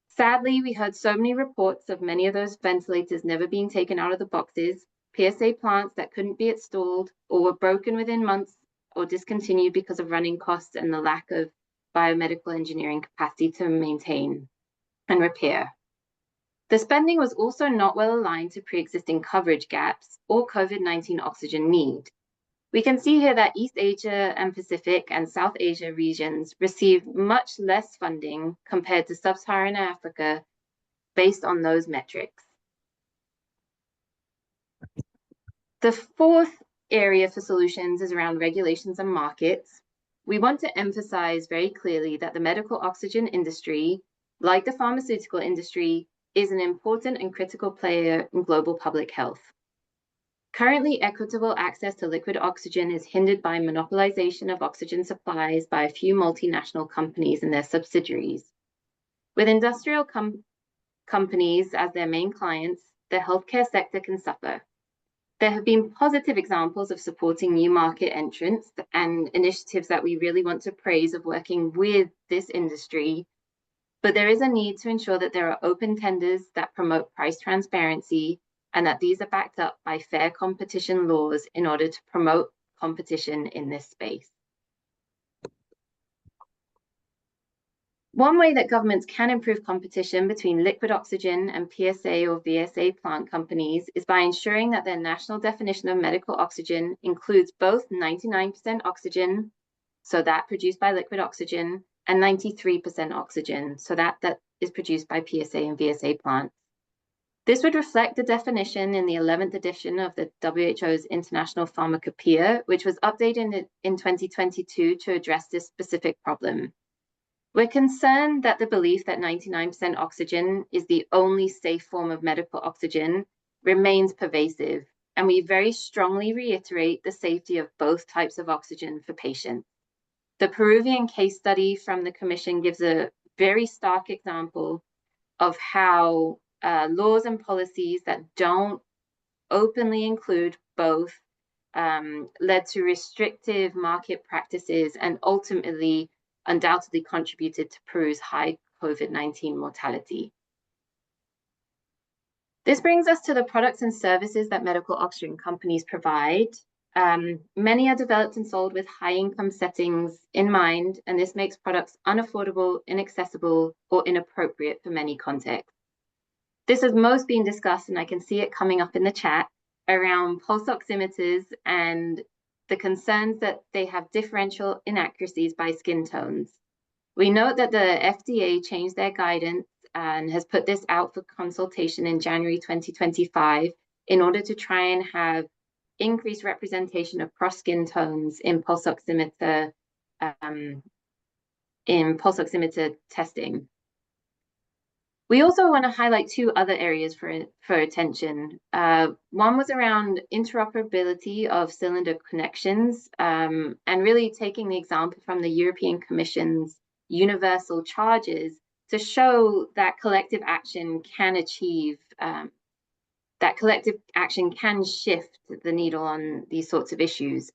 Sadly, we heard so many reports of many of those ventilators never being taken out of the boxes, PSA plants that couldn't be installed or were broken within months or discontinued because of running costs and the lack of biomedical engineering capacity to maintain and repair. The spending was also not well aligned to pre-existing coverage gaps or COVID-19 oxygen need. We can see here that East Asia and Pacific and South Asia regions received much less funding compared to Sub-Saharan Africa based on those metrics. The fourth area for solutions is around regulations and markets. We want to emphasize very clearly that the medical oxygen industry, like the pharmaceutical industry, is an important and critical player in global public health. Currently, equitable access to liquid oxygen is hindered by monopolization of oxygen supplies by a few multinational companies and their subsidiaries. With industrial companies as their main clients, the healthcare sector can suffer. There have been positive examples of supporting new market entrants and initiatives that we really want to praise of working with this industry, but there is a need to ensure that there are open tenders that promote price transparency and that these are backed up by fair competition laws in order to promote competition in this space. One way that governments can improve competition between liquid oxygen and PSA or VSA plant companies is by ensuring that their national definition of medical oxygen includes both 99% oxygen, so that produced by liquid oxygen, and 93% oxygen, so that is produced by PSA and VSA plants. This would reflect the definition in the 11th edition of the WHO's International Pharmacopoeia, which was updated in 2022 to address this specific problem. We're concerned that the belief that 99% oxygen is the only safe form of medical oxygen remains pervasive, and we very strongly reiterate the safety of both types of oxygen for patients. The Peruvian case study from the Commission gives a very stark example of how laws and policies that don't openly include both led to restrictive market practices and ultimately undoubtedly contributed to Peru's high COVID-19 mortality. This brings us to the products and services that medical oxygen companies provide. Many are developed and sold with high income settings in mind, and this makes products unaffordable, inaccessible, or inappropriate for many contexts. This has most been discussed, and I can see it coming up in the chat, around pulse oximeters and the concerns that they have differential inaccuracies by skin tones. We note that the FDA changed their guidance and has put this out for consultation in January 2025 in order to try and have increased representation across skin tones in pulse oximeter testing. We also want to highlight two other areas for attention. One was around interoperability of cylinder connections, and really taking the example from the European Commission's universal charges to show that collective action can achieve, that collective action can shift the needle on these sorts of issues.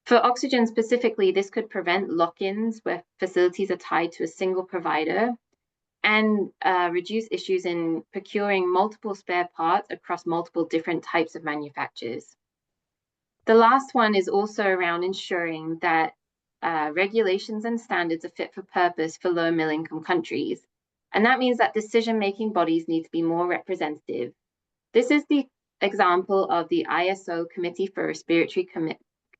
For oxygen specifically, this could prevent lock-ins where facilities are tied to a single provider, and reduce issues in procuring multiple spare parts across multiple different types of manufacturers. The last one is also around ensuring that regulations and standards are fit for purpose for low and middle income countries. And that means that decision-making bodies need to be more representative. This is the example of the ISO Committee for Respiratory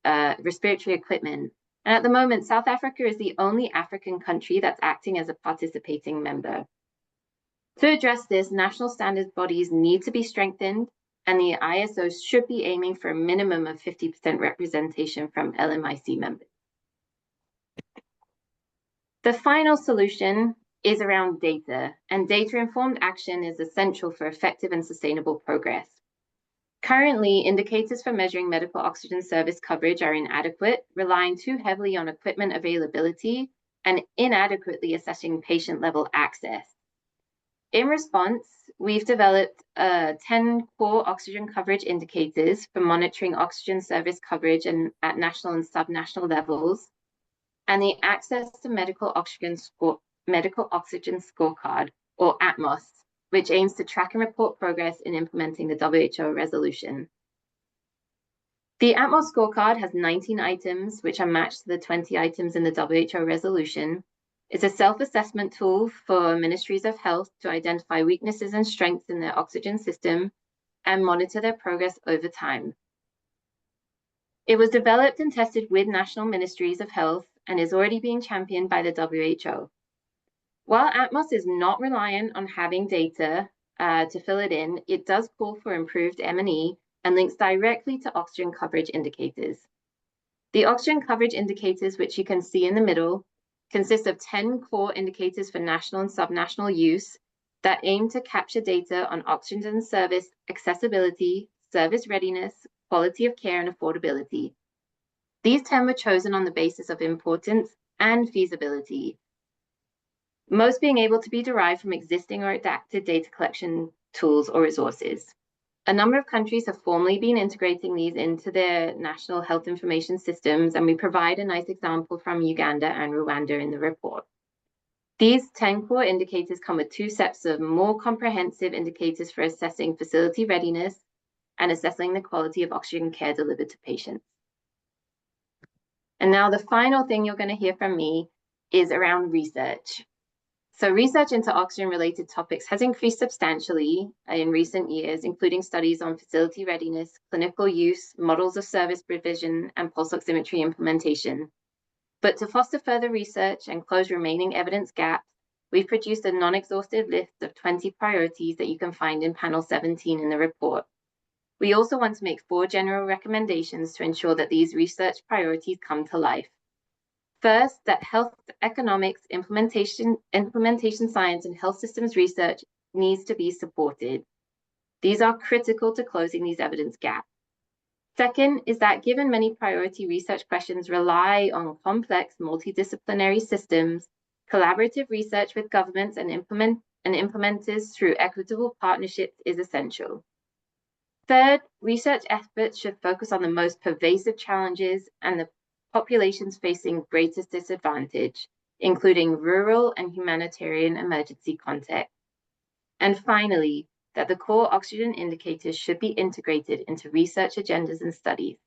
Equipment. And at the moment, South Africa is the only African country that's acting as a participating member. To address this, national standards bodies need to be strengthened, and the ISO should be aiming for a minimum of 50% representation from LMIC members. The final solution is around data, and data-informed action is essential for effective and sustainable progress. Currently, indicators for measuring medical oxygen service coverage are inadequate, relying too heavily on equipment availability and inadequately assessing patient-level access. In response, we've developed 10 core oxygen coverage indicators for monitoring oxygen service coverage and at national and subnational levels, and the Access to Medical Oxygen Scorecard, or ATMOS, which aims to track and report progress in implementing the WHO resolution. The ATMOS scorecard has 19 items, which are matched to the 20 items in the WHO resolution. It's a self-assessment tool for ministries of health to identify weaknesses and strengths in their oxygen system and monitor their progress over time. It was developed and tested with national ministries of health and is already being championed by the WHO. While ATMOS is not reliant on having data to fill it in, it does call for improved M&E and links directly to oxygen coverage indicators. The oxygen coverage indicators, which you can see in the middle, consist of 10 core indicators for national and subnational use that aim to capture data on oxygen service accessibility, service readiness, quality of care, and affordability. These 10 were chosen on the basis of importance and feasibility, most being able to be derived from existing or adapted data collection tools or resources. A number of countries have formally been integrating these into their national health information systems, and we provide a nice example from Uganda and Rwanda in the report. These 10 core indicators come with 2 sets of more comprehensive indicators for assessing facility readiness and assessing the quality of oxygen care delivered to patients. And now the final thing you're going to hear from me is around research. So research into oxygen-related topics has increased substantially in recent years, including studies on facility readiness, clinical use, models of service provision, and pulse oximetry implementation. But to foster further research and close remaining evidence gaps, we've produced a non-exhaustive list of 20 priorities that you can find in panel 17 in the report. We also want to make 4 general recommendations to ensure that these research priorities come to life. First, that health economics, implementation science, and health systems research needs to be supported. These are critical to closing these evidence gaps. Second is that given many priority research questions rely on complex multidisciplinary systems, collaborative research with governments and implementers through equitable partnerships is essential. Third, research efforts should focus on the most pervasive challenges and the populations facing greatest disadvantage, including rural and humanitarian emergency contexts. And finally, that the core oxygen indicators should be integrated into research agendas and studies.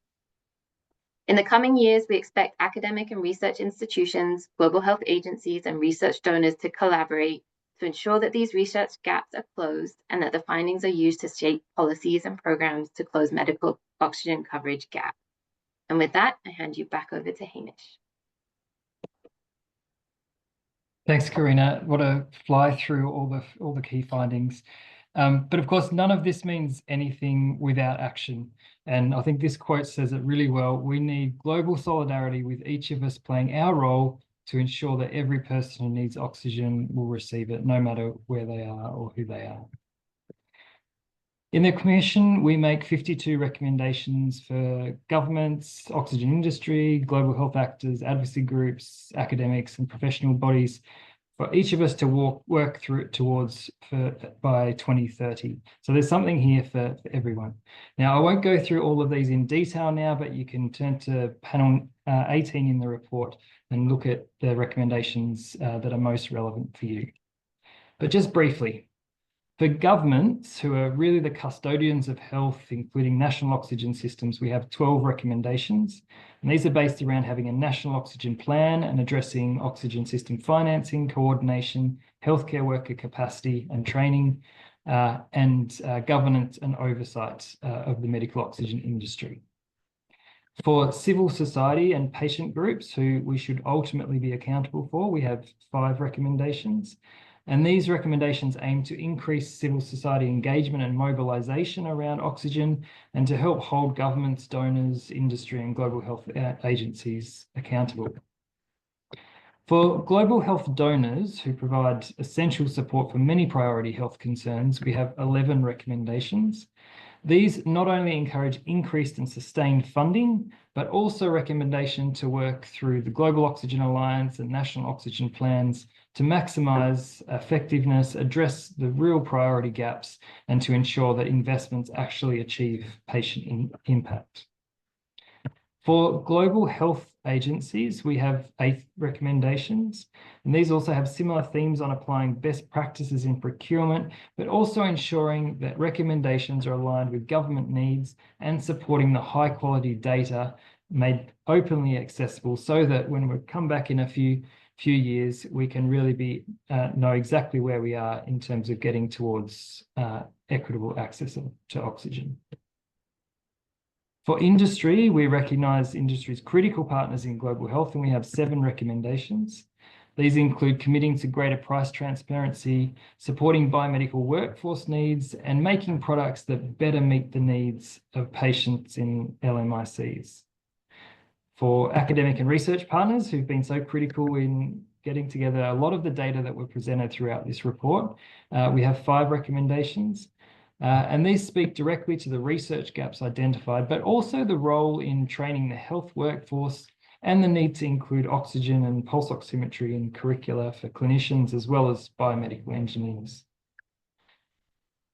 In the coming years, we expect academic and research institutions, global health agencies, and research donors to collaborate to ensure that these research gaps are closed and that the findings are used to shape policies and programs to close medical oxygen coverage gaps. And with that, I hand you back over to Hamish. Thanks, Karina. What a fly through all the key findings. But of course, none of this means anything without action. And I think this quote says it really well. We need global solidarity with each of us playing our role to ensure that every person who needs oxygen will receive it, no matter where they are or who they are. In the Commission, we make 52 recommendations for governments, oxygen industry, global health actors, advocacy groups, academics, and professional bodies for each of us to work through towards by 2030. So there's something here for everyone. Now, I won't go through all of these in detail now, but you can turn to panel 18 in the report and look at the recommendations that are most relevant for you. But just briefly, for governments who are really the custodians of health, including national oxygen systems, we have 12 recommendations. And these are based around having a national oxygen plan and addressing oxygen system financing, coordination, healthcare worker capacity and training, and governance and oversight of the medical oxygen industry. For civil society and patient groups who we should ultimately be accountable for, we have 5 recommendations. And these recommendations aim to increase civil society engagement and mobilisation around oxygen and to help hold governments, donors, industry and global health agencies accountable. For global health donors who provide essential support for many priority health concerns, we have 11 recommendations. These not only encourage increased and sustained funding, but also recommendation to work through the Global Oxygen Alliance and national oxygen plans to maximize effectiveness, address the real priority gaps, and to ensure that investments actually achieve patient impact. For global health agencies, we have 8 recommendations, and these also have similar themes on applying best practices in procurement, but also ensuring that recommendations are aligned with government needs and supporting the high quality data made openly accessible so that when we come back in a few years, we can really know exactly where we are in terms of getting towards equitable access to oxygen. For industry, we recognise industry's critical partners in global health, and we have 7 recommendations. These include committing to greater price transparency, supporting biomedical workforce needs, and making products that better meet the needs of patients in LMICs. For academic and research partners who've been so critical in getting together a lot of the data that were presented throughout this report, we have 5 recommendations. And these speak directly to the research gaps identified, but also the role in training the health workforce and the need to include oxygen and pulse oximetry in curricula for clinicians as well as biomedical engineers.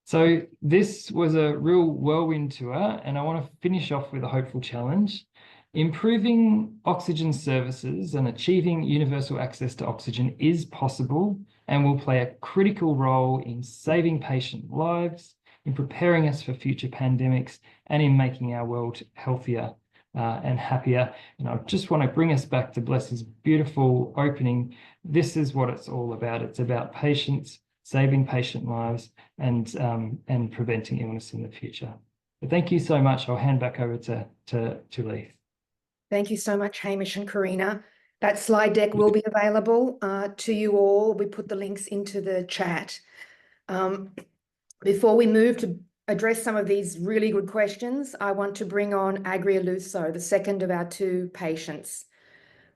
So this was a real whirlwind tour, and I want to finish off with a hopeful challenge. Improving oxygen services and achieving universal access to oxygen is possible and will play a critical role in saving patient lives, in preparing us for future pandemics, and in making our world healthier and happier. And I just want to bring us back to Bless's beautiful opening. This is what it's all about. It's about patients, saving patient lives, and preventing illness in the future. But thank you so much. I'll hand back over to Leith. Thank you so much, Hamish and Karina. That slide deck will be available to you all. We put the links into the chat. Before we move to address some of these really good questions, I want to bring on Agri Aluso, the second of our 2 patients.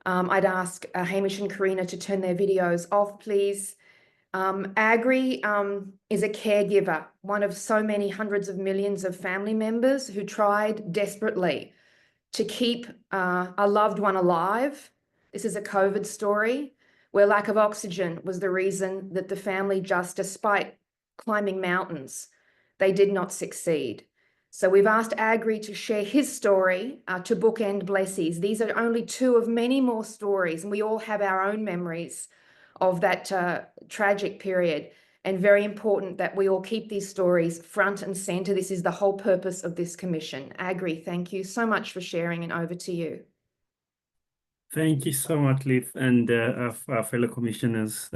I'd ask Hamish and Karina to turn their videos off, please. Agri is a caregiver, one of so many hundreds of millions of family members who tried desperately to keep a loved one alive. This is a COVID story where lack of oxygen was the reason that the family, just despite climbing mountains, they did not succeed. So we've asked Agri to share his story to bookend Blessie's. These are only 2 of many more stories, and we all have our own memories of that tragic period. And very important that we all keep these stories front and center. This is the whole purpose of this commission. Agri, thank you so much for sharing, and over to you. Thank you so much, Liv, and our fellow commissioners,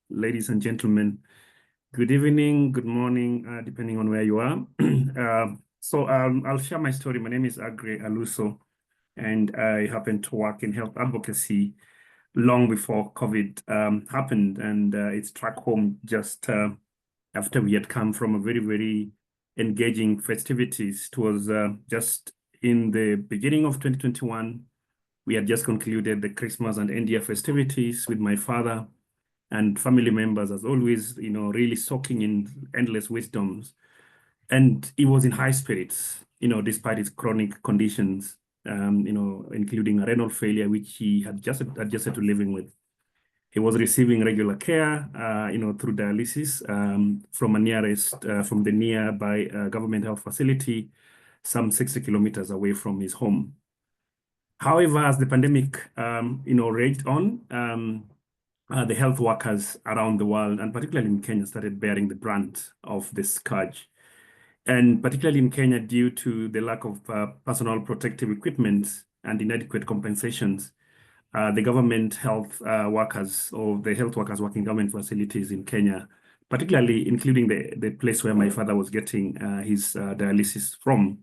ladies and gentlemen. Good evening, good morning, depending on where you are. I'll share my story. My name is Agri Aluso, and I happen to work in health advocacy long before COVID happened, and it struck home just after we had come from a very, very engaging festivities. It was just in the beginning of 2021. We had just concluded the Christmas and end year festivities with my father and family members, as always, really soaking in endless wisdoms. And he was in high spirits, despite his chronic conditions, including a renal failure, which he had just adjusted to living with. He was receiving regular care, through dialysis from the nearby government health facility, some 60 kilometers away from his home. However, as the pandemic, raged on, the health workers around the world, and particularly in Kenya, started bearing the brunt of this scourge. And particularly in Kenya, due to the lack of personal protective equipment and inadequate compensations, the government health workers, or the health workers working in government facilities in Kenya, particularly including the place where my father was getting his dialysis from,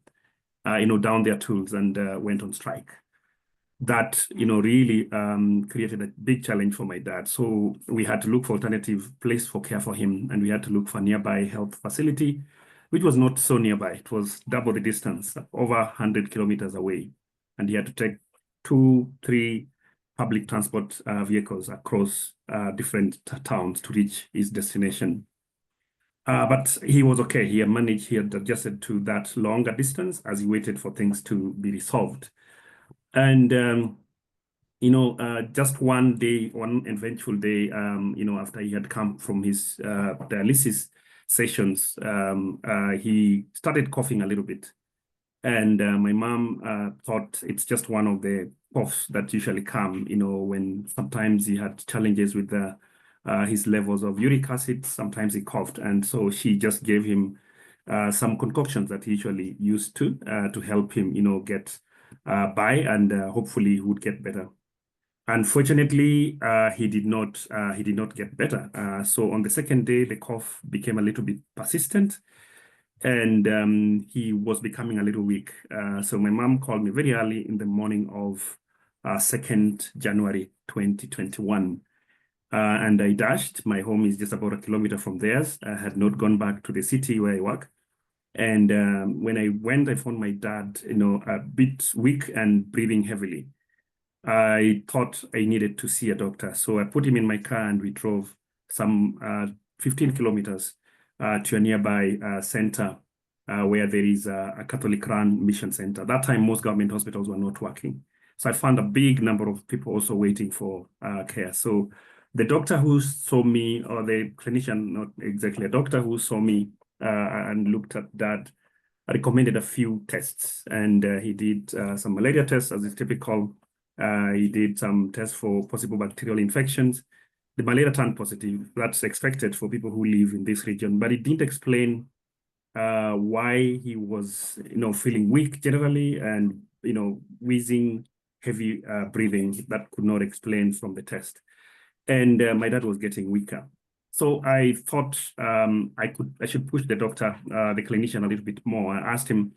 down their tools and went on strike. That, really created a big challenge for my dad. So we had to look for alternative place for care for him, and we had to look for nearby health facility, which was not so nearby. It was double the distance, over 100 kilometers away. And he had to take 2-3 public transport vehicles across different towns to reach his destination. But he was okay. He had adjusted to that longer distance as he waited for things to be resolved. And, just one day, one eventful day, after he had come from his dialysis sessions, he started coughing a little bit. And my mom thought it's just one of the coughs that usually come, when sometimes he had challenges with his levels of uric acid, sometimes he coughed. And so she just gave him some concoctions that he usually used to help him, get by, and hopefully he would get better. Unfortunately, he did not get better. So on the second day, the cough became a little bit persistent, and he was becoming a little weak. So my mom called me very early in the morning of 2nd January 2021. And I dashed. My home is just about a kilometer from theirs. I had not gone back to the city where I work. And when I went, I found my dad, a bit weak and breathing heavily. I thought I needed to see a doctor. So I put him in my car and we drove some 15 kilometers to a nearby center where there is a Catholic-run mission center. That time, most government hospitals were not working. So I found a big number of people also waiting for care. So the doctor who saw me, or the clinician, not exactly a doctor, who saw me and looked at Dad, recommended a few tests. And he did some malaria tests, as is typical. He did some tests for possible bacterial infections. The malaria turned positive. That's expected for people who live in this region, but it didn't explain why he was, feeling weak generally and, wheezing, heavy breathing. That could not explain from the test. And my dad was getting weaker. So I thought I should push the doctor, the clinician, a little bit more. I asked him,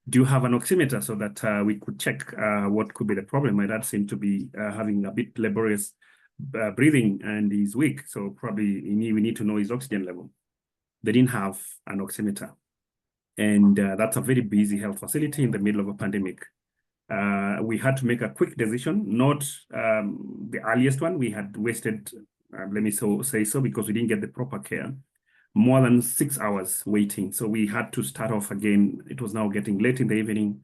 do you have an oximeter so that we could check what could be the problem? My dad seemed to be having a bit laborious breathing and he's weak. So probably we need to know his oxygen level. They didn't have an oximeter. And that's a very busy health facility in the middle of a pandemic. We had to make a quick decision, not the earliest one. We had wasted, let me say so, because we didn't get the proper care. More than 6 hours waiting. So we had to start off again. It was now getting late in the evening.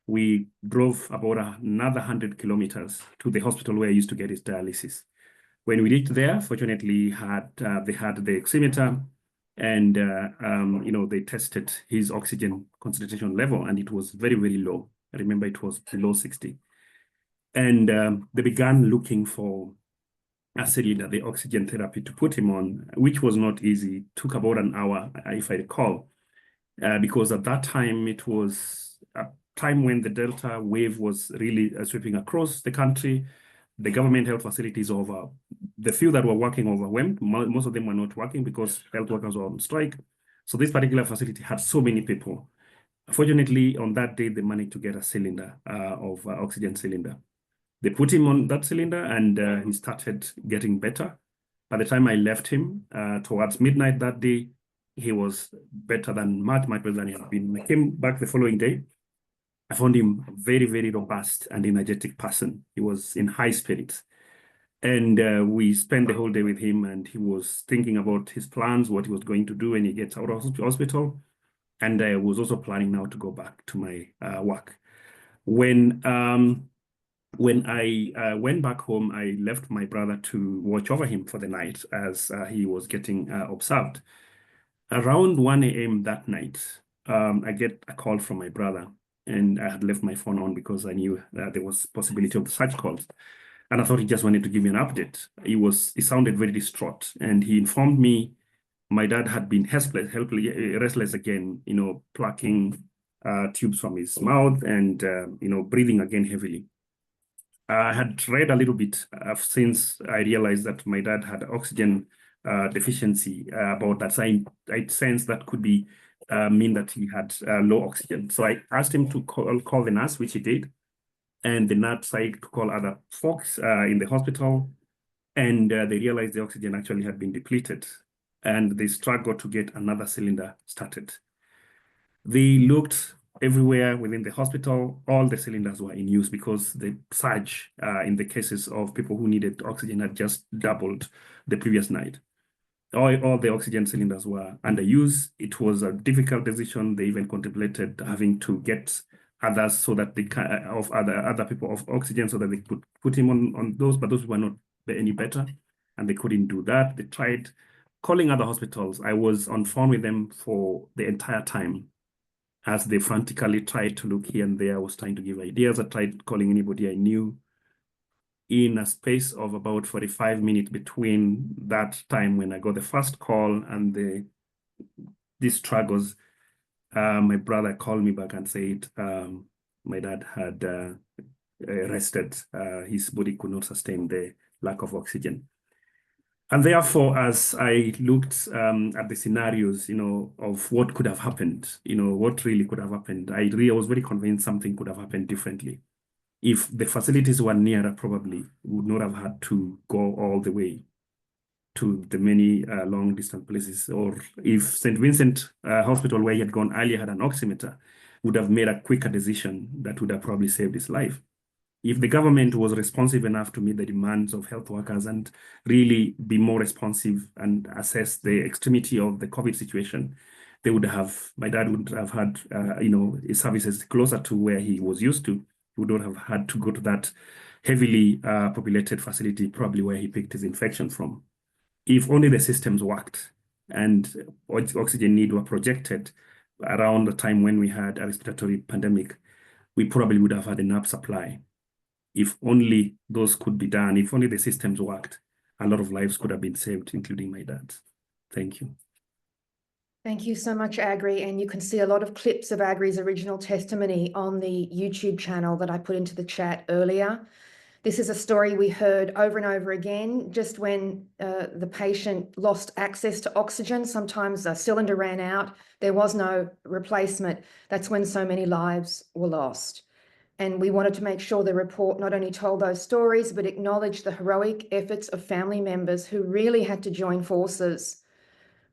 We drove about another 100 kilometers to the hospital where I used to get his dialysis. When we reached there, fortunately, they had the oximeter, and they tested his oxygen concentration level, and it was very, very low. I remember it was below 60. And they began looking for a cylinder, the oxygen therapy, to put him on, which was not easy. It took about an hour, if I recall, because at that time, it was a time when the Delta wave was really sweeping across the country. The government health facilities the few that were working overwhelmed. Most of them were not working because health workers were on strike. So this particular facility had so many people. Fortunately, on that day, they managed to get a cylinder of oxygen cylinder. They put him on that cylinder and he started getting better. By the time I left him towards midnight that day, he was better than much better than he had been. When I came back the following day, I found him a very, very robust and energetic person. He was in high spirits. And we spent the whole day with him, and he was thinking about his plans, what he was going to do when he gets out of hospital. And I was also planning now to go back to my work. When I went back home, I left my brother to watch over him for the night as he was getting observed. Around 1 a.m. that night, I get a call from my brother, and I had left my phone on because I knew that there was possibility of such calls. And I thought he just wanted to give me an update. He sounded very distraught, and he informed me my dad had been restless again, plucking tubes from his mouth and, breathing again heavily. I had read a little bit since I realized that my dad had oxygen deficiency about that. So I sensed that could be mean that he had low oxygen. So I asked him to call the nurse, which he did. And the nurse tried to call other folks in the hospital. And they realized the oxygen actually had been depleted. And they struggled to get another cylinder started. They looked everywhere within the hospital. All the cylinders were in use because the surge in the cases of people who needed oxygen had just doubled the previous night. All the oxygen cylinders were under use. It was a difficult decision. They even contemplated having to get others so that they of other people of oxygen so that they could put him on those, but those were not any better, and they couldn't do that. They tried calling other hospitals. I was on phone with them for the entire time as they frantically tried to look here and there. I was trying to give ideas. I tried calling anybody I knew. In a space of about 45 minutes between that time when I got the first call and these struggles, my brother called me back and said my dad had rested. His body could not sustain the lack of oxygen. And therefore, as I looked at the scenarios, of what could have happened, what really could have happened, I was very convinced something could have happened differently. If the facilities were nearer, probably we would not have had to go all the way to the many long distance places. Or if St. Vincent Hospital, where he had gone earlier, had an oximeter, would have made a quicker decision that would have probably saved his life. If the government was responsive enough to meet the demands of health workers and really be more responsive and assess the extremity of the COVID situation, my dad would have had, his services closer to where he was used to. He would not have had to go to that heavily populated facility, probably where he picked his infection from. If only the systems worked and oxygen need were projected around the time when we had a respiratory pandemic, we probably would have had enough supply. If only those could be done, if only the systems worked, a lot of lives could have been saved, including my dad's. Thank you. Thank you so much, Agri. And you can see a lot of clips of Agri's original testimony on the YouTube channel that I put into the chat earlier. This is a story we heard over and over again. Just when the patient lost access to oxygen, sometimes a cylinder ran out, there was no replacement. That's when so many lives were lost. And we wanted to make sure the report not only told those stories, but acknowledged the heroic efforts of family members who really had to join forces.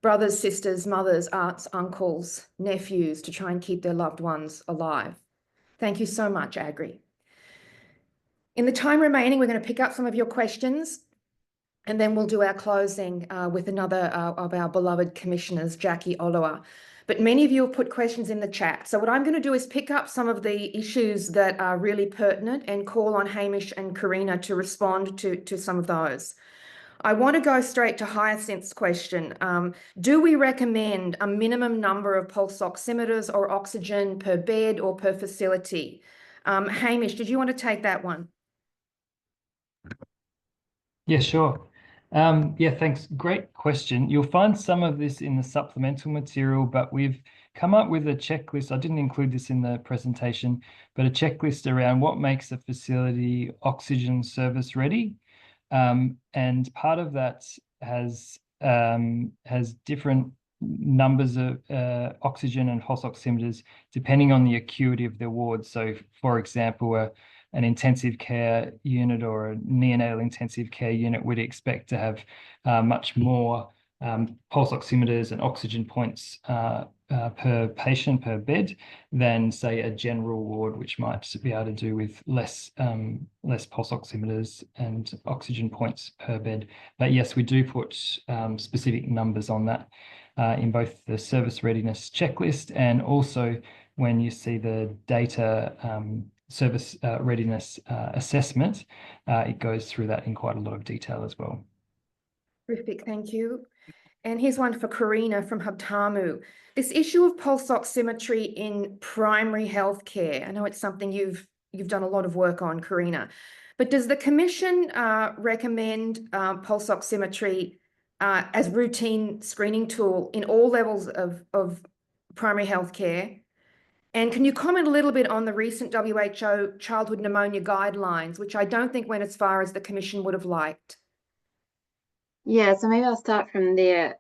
Brothers, sisters, mothers, aunts, uncles, nephews, to try and keep their loved ones alive. Thank you so much, Agri. In the time remaining, we're going to pick up some of your questions, and then we'll do our closing with another of our beloved commissioners, Jackie Olua. But many of you have put questions in the chat. So what I'm going to do is pick up some of the issues that are really pertinent and call on Hamish and Karina to respond to some of those. I want to go straight to Hyacinth's question. Do we recommend a minimum number of pulse oximeters or oxygen per bed or per facility? Hamish, did you want to take that one? Yeah, sure. Yeah, thanks. Great question. You'll find some of this in the supplemental material, but we've come up with a checklist. I didn't include this in the presentation, but a checklist around what makes a facility oxygen service ready. And part of that has different numbers of oxygen and pulse oximeters depending on the acuity of their ward. So, for example, an intensive care unit or a neonatal intensive care unit would expect to have much more pulse oximeters and oxygen points per patient per bed than, say, a general ward, which might be able to do with less pulse oximeters and oxygen points per bed. But yes, we do put specific numbers on that in both the service readiness checklist and also when you see the data service readiness assessment, it goes through that in quite a lot of detail as well. Terrific, thank you. And here's one for Karina from Habtamu. This issue of pulse oximetry in primary healthcare, I know it's something you've done a lot of work on, Karina, but does the Commission recommend pulse oximetry as routine screening tool in all levels of primary healthcare? And can you comment a little bit on the recent WHO childhood pneumonia guidelines, which I don't think went as far as the Commission would have liked? Yeah, so maybe I'll start from there.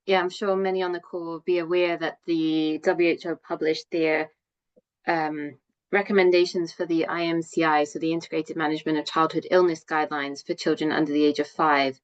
Yeah, I'm sure many on the call will be aware that the WHO published their recommendations for the IMCI, so the Integrated Management of Childhood Illness Guidelines for children under the age of 5.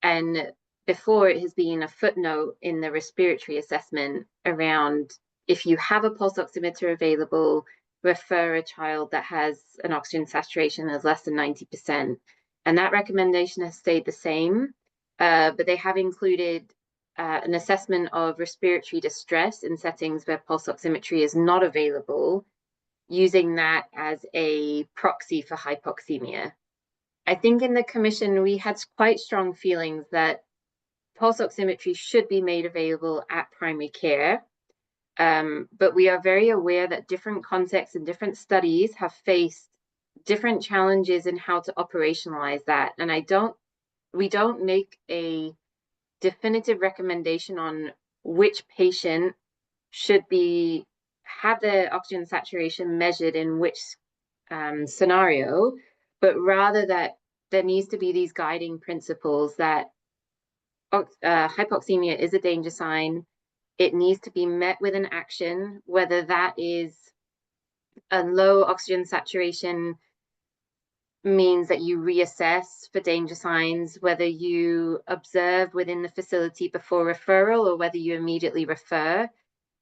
And before, it has been a footnote in the respiratory assessment around if you have a pulse oximeter available, refer a child that has an oxygen saturation of less than 90%. And that recommendation has stayed the same, but they have included an assessment of respiratory distress in settings where pulse oximetry is not available using that as a proxy for hypoxemia. I think in the Commission, we had quite strong feelings that pulse oximetry should be made available at primary care. But we are very aware that different contexts and different studies have faced different challenges in how to operationalize that. And we don't make a definitive recommendation on which patient should have their oxygen saturation measured in which scenario, but rather that there needs to be these guiding principles that hypoxemia is a danger sign. It needs to be met with an action, whether that is a low oxygen saturation means that you reassess for danger signs, whether you observe within the facility before referral or whether you immediately refer.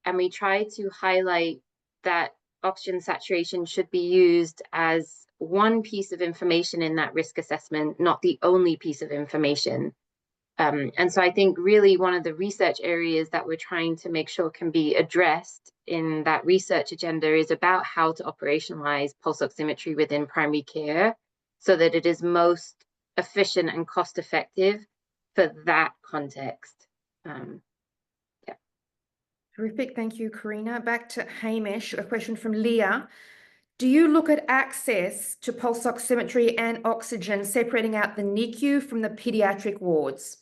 And we try to highlight that oxygen saturation should be used as one piece of information in that risk assessment, not the only piece of information. And so I think really one of the research areas that we're trying to make sure can be addressed in that research agenda is about how to operationalize pulse oximetry within primary care so that it is most efficient and cost effective for that context. Yeah. Terrific. Thank you, Karina. Back to Hamish, a question from Leah. Do you look at access to pulse oximetry and oxygen, separating out the NICU from the pediatric wards?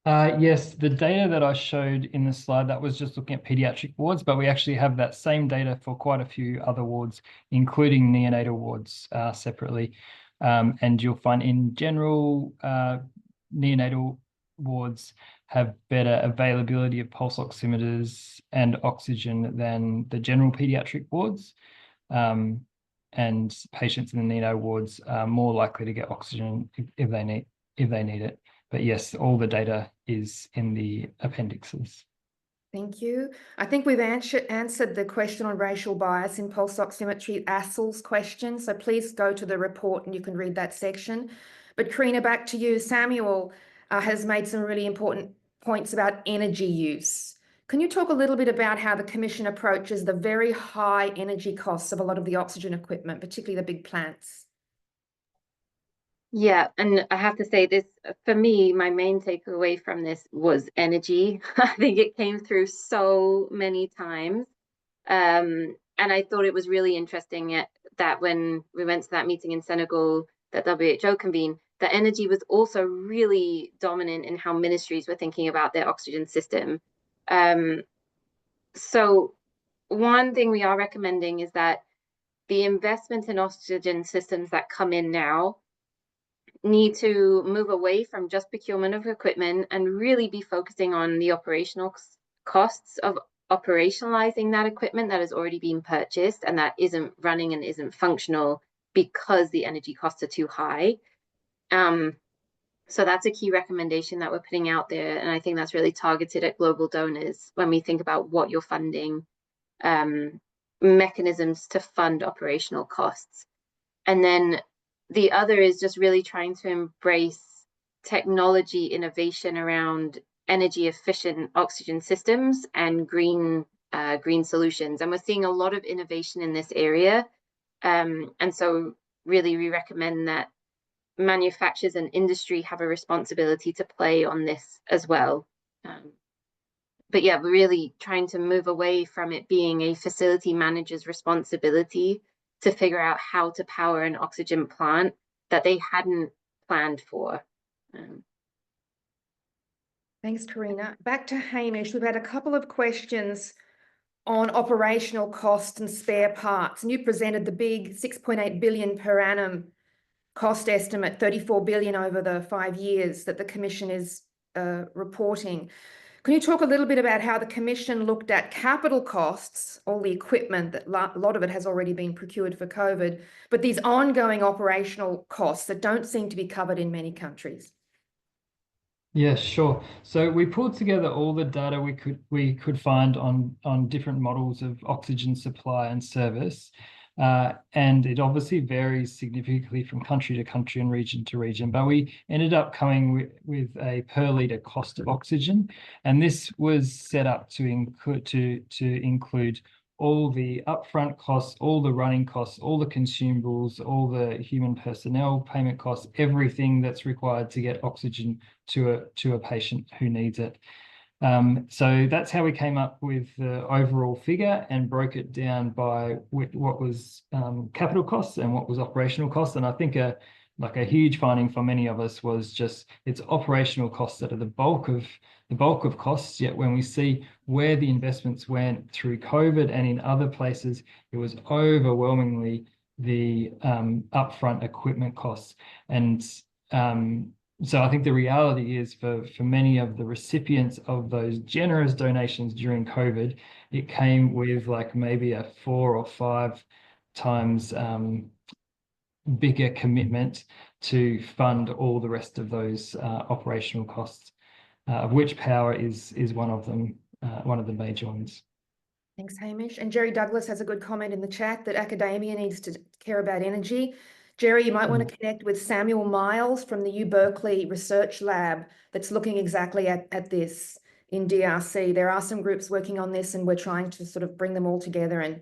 Yes, the data that I showed in the slide, that was just looking at pediatric wards, but we actually have that same data for quite a few other wards, including neonatal wards separately. And you'll find in general, neonatal wards have better availability of pulse oximeters and oxygen than the general pediatric wards. And patients in the neonatal wards are more likely to get oxygen if they need it. But yes, all the data is in the appendixes. Thank you. I think we've answered the question on racial bias in pulse oximetry, ASL's question. So please go to the report and you can read that section. But Karina, back to you. Samuel has made some really important points about energy use. Can you talk a little bit about how the Commission approaches the very high energy costs of a lot of the oxygen equipment, particularly the big plants? Yeah, and I have to say this, for me, my main takeaway from this was energy. I think it came through so many times. And I thought it was really interesting that when we went to that meeting in Senegal that WHO convened, that energy was also really dominant in how ministries were thinking about their oxygen system. So one thing we are recommending is that the investment in oxygen systems that come in now need to move away from just procurement of equipment and really be focusing on the operational costs of operationalizing that equipment that has already been purchased and that isn't running and isn't functional because the energy costs are too high. So that's a key recommendation that we're putting out there. And I think that's really targeted at global donors when we think about what you're funding, mechanisms to fund operational costs. And then the other is just really trying to embrace technology innovation around energy efficient oxygen systems and green solutions. And we're seeing a lot of innovation in this area. And so really we recommend that manufacturers and industry have a responsibility to play on this as well. But yeah, we're really trying to move away from it being a facility manager's responsibility to figure out how to power an oxygen plant that they hadn't planned for. Thanks, Karina. Back to Hamish. We've had a couple of questions on operational costs and spare parts. And you presented the big 6.8 billion per annum cost estimate, 34 billion over the 5 years that the Commission is reporting. Can you talk a little bit about how the Commission looked at capital costs, all the equipment that a lot of it has already been procured for COVID, but these ongoing operational costs that don't seem to be covered in many countries? Yeah, sure. So we pulled together all the data we could find on different models of oxygen supply and service. And it obviously varies significantly from country to country and region to region, but we ended up coming with a per litre cost of oxygen. And this was set up to include all the upfront costs, all the running costs, all the consumables, all the human personnel payment costs, everything that's required to get oxygen to a patient who needs it. So that's how we came up with the overall figure and broke it down by what was capital costs and what was operational costs. And I think a huge finding for many of us was just it's operational costs that are the bulk of costs. Yet when we see where the investments went through COVID and in other places, it was overwhelmingly the upfront equipment costs. And so I think the reality is for many of the recipients of those generous donations during COVID, it came with like maybe a 4 or 5 times bigger commitment to fund all the rest of those operational costs, of which power is one of them, one of the major ones. Thanks, Hamish. And Jerry Douglas has a good comment in the chat that academia needs to care about energy. Jerry, you might want to connect with Samuel Miles from the UBerkeley Research Lab that's looking exactly at this in DRC. There are some groups working on this, and we're trying to sort of bring them all together and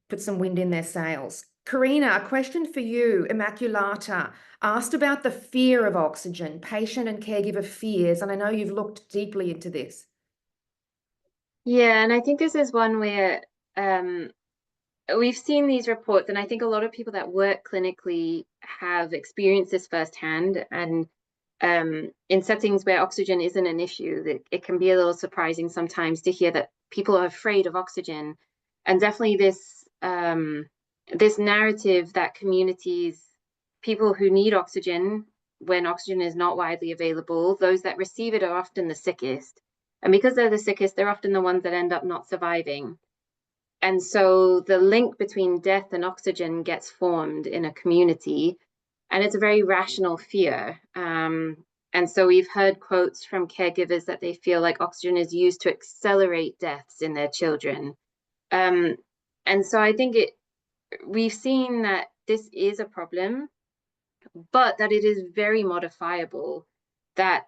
put some wind in their sails. Karina, a question for you. Immaculata asked about the fear of oxygen, patient and caregiver fears, and I know you've looked deeply into this. Yeah, and I think this is one where we've seen these reports, and I think a lot of people that work clinically have experienced this firsthand. And in settings where oxygen isn't an issue, it can be a little surprising sometimes to hear that people are afraid of oxygen. And definitely this narrative that communities, people who need oxygen when oxygen is not widely available, those that receive it are often the sickest. And because they're the sickest, they're often the ones that end up not surviving. And so the link between death and oxygen gets formed in a community, and it's a very rational fear. And so we've heard quotes from caregivers that they feel like oxygen is used to accelerate deaths in their children. And so I think we've seen that this is a problem, but that it is very modifiable, that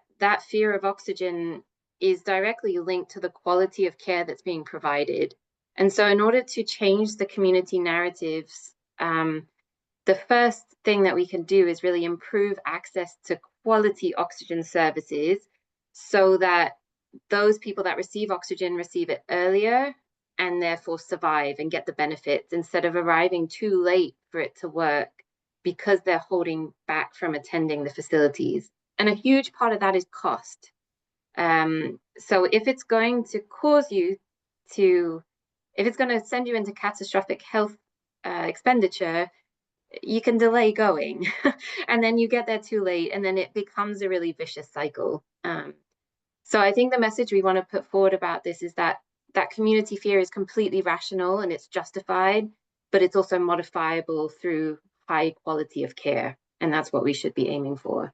fear of oxygen is directly linked to the quality of care that's being provided. And so in order to change the community narratives, the first thing that we can do is really improve access to quality oxygen services so that those people that receive oxygen receive it earlier and therefore survive and get the benefits instead of arriving too late for it to work because they're holding back from attending the facilities. And a huge part of that is cost. So if it's going to if it's going to send you into catastrophic health expenditure, you can delay going and then you get there too late, and then it becomes a really vicious cycle. So I think the message we want to put forward about this is that community fear is completely rational and it's justified, but it's also modifiable through high quality of care. And that's what we should be aiming for.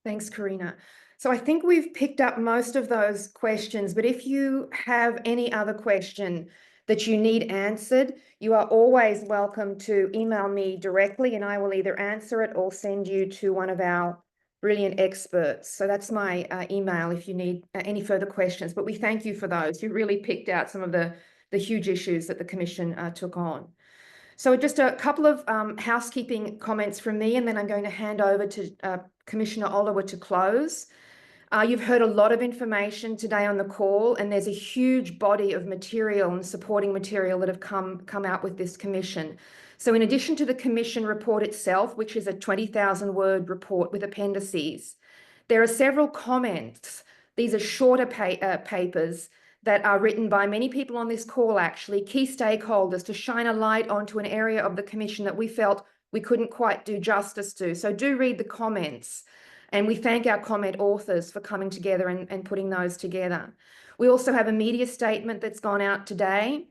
Thanks, Karina. So I think we've picked up most of those questions, but if you have any other question that you need answered, you are always welcome to email me directly and I will either answer it or send you to one of our brilliant experts. So that's my email if you need any further questions, but we thank you for those. You really picked out some of the huge issues that the Commission took on. So just a couple of housekeeping comments from me, and then I'm going to hand over to Commissioner Oliver to close. You've heard a lot of information today on the call, and there's a huge body of material and supporting material that have come out with this commission. So in addition to the commission report itself, which is a 20,000 word report with appendices, there are several comments. These are shorter papers that are written by many people on this call, actually, key stakeholders, to shine a light onto an area of the commission that we felt we couldn't quite do justice to. So do read the comments. And we thank our comment authors for coming together and putting those together. We also have a media statement that's gone out today.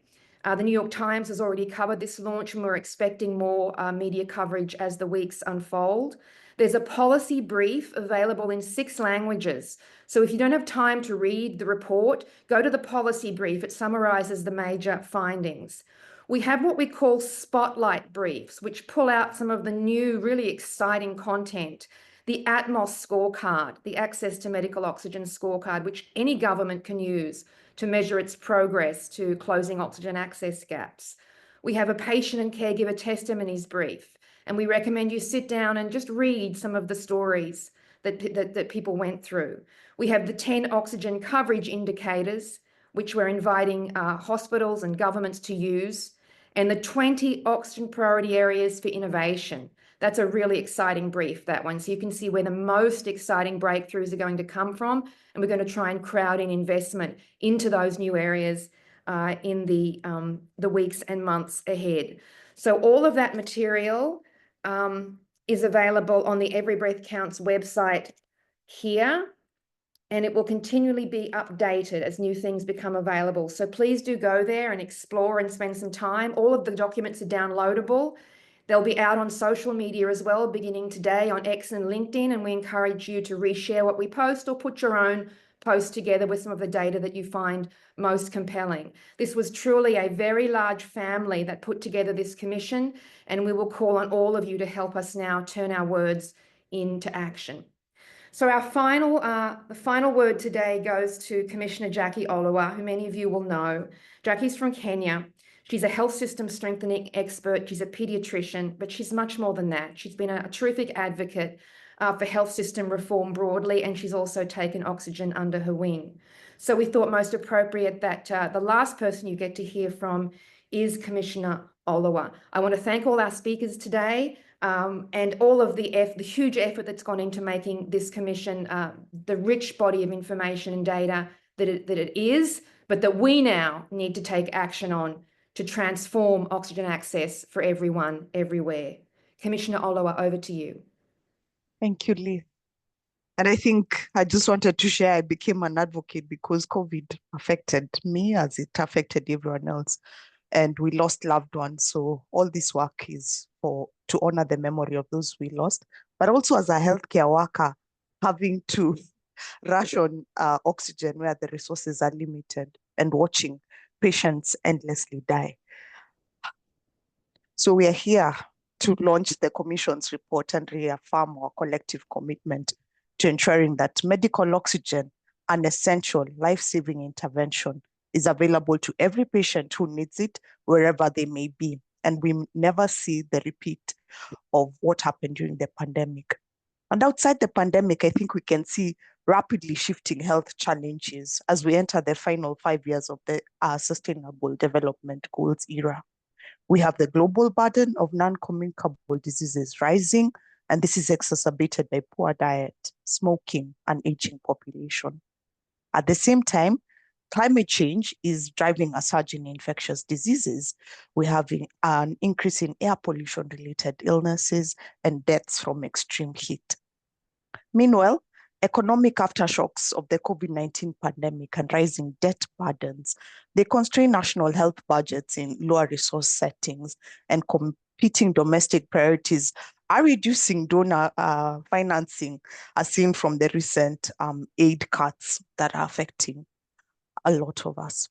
The New York Times has already covered this launch, and we're expecting more media coverage as the weeks unfold. There's a policy brief available in 6 languages. So if you don't have time to read the report, go to the policy brief. It summarizes the major findings. We have what we call spotlight briefs, which pull out some of the new, really exciting content. The ATMOS scorecard, the Access to Medical Oxygen scorecard, which any government can use to measure its progress to closing oxygen access gaps. We have a patient and caregiver testimonies brief, and we recommend you sit down and just read some of the stories that people went through. We have the 10 oxygen coverage indicators, which we're inviting hospitals and governments to use, and the 20 oxygen priority areas for innovation. That's a really exciting brief, that one. So you can see where the most exciting breakthroughs are going to come from, and we're going to try and crowd in investment into those new areas in the weeks and months ahead. So all of that material is available on the Every Breath Counts website here, and it will continually be updated as new things become available. So please do go there and explore and spend some time. All of the documents are downloadable. They'll be out on social media as well, beginning today on X and LinkedIn, and we encourage you to reshare what we post or put your own post together with some of the data that you find most compelling. This was truly a very large family that put together this commission, and we will call on all of you to help us now turn our words into action. So our the final word today goes to Commissioner Jackie Oliwa, who many of you will know. Jackie's from Kenya. She's a health system strengthening expert. She's a pediatrician, but she's much more than that. She's been a terrific advocate for health system reform broadly, and she's also taken oxygen under her wing. So we thought most appropriate that the last person you get to hear from is Commissioner Oliwa. I want to thank all our speakers today and all of the huge effort that's gone into making this commission the rich body of information and data that it is, but that we now need to take action on to transform oxygen access for everyone, everywhere. Commissioner Oliwa, over to you. Thank you, Lee. And I think I just wanted to share, I became an advocate because COVID affected me as it affected everyone else. And we lost loved ones. So all this work is to honor the memory of those we lost, but also as a healthcare worker, having to ration oxygen where the resources are limited and watching patients endlessly die. So we are here to launch the Commission's report and reaffirm our collective commitment to ensuring that medical oxygen, an essential life-saving intervention, is available to every patient who needs it, wherever they may be. And we never see the repeat of what happened during the pandemic. And outside the pandemic, I think we can see rapidly shifting health challenges as we enter the final 5 years of the Sustainable Development Goals era. We have the global burden of non-communicable diseases rising, and this is exacerbated by poor diet, smoking, and aging population. At the same time, climate change is driving a surge in infectious diseases. We're having an increase in air pollution-related illnesses and deaths from extreme heat. Meanwhile, economic aftershocks of the COVID-19 pandemic and rising debt burdens, they constrain national health budgets in lower resource settings, and competing domestic priorities are reducing donor financing, as seen from the recent aid cuts that are affecting a lot of us.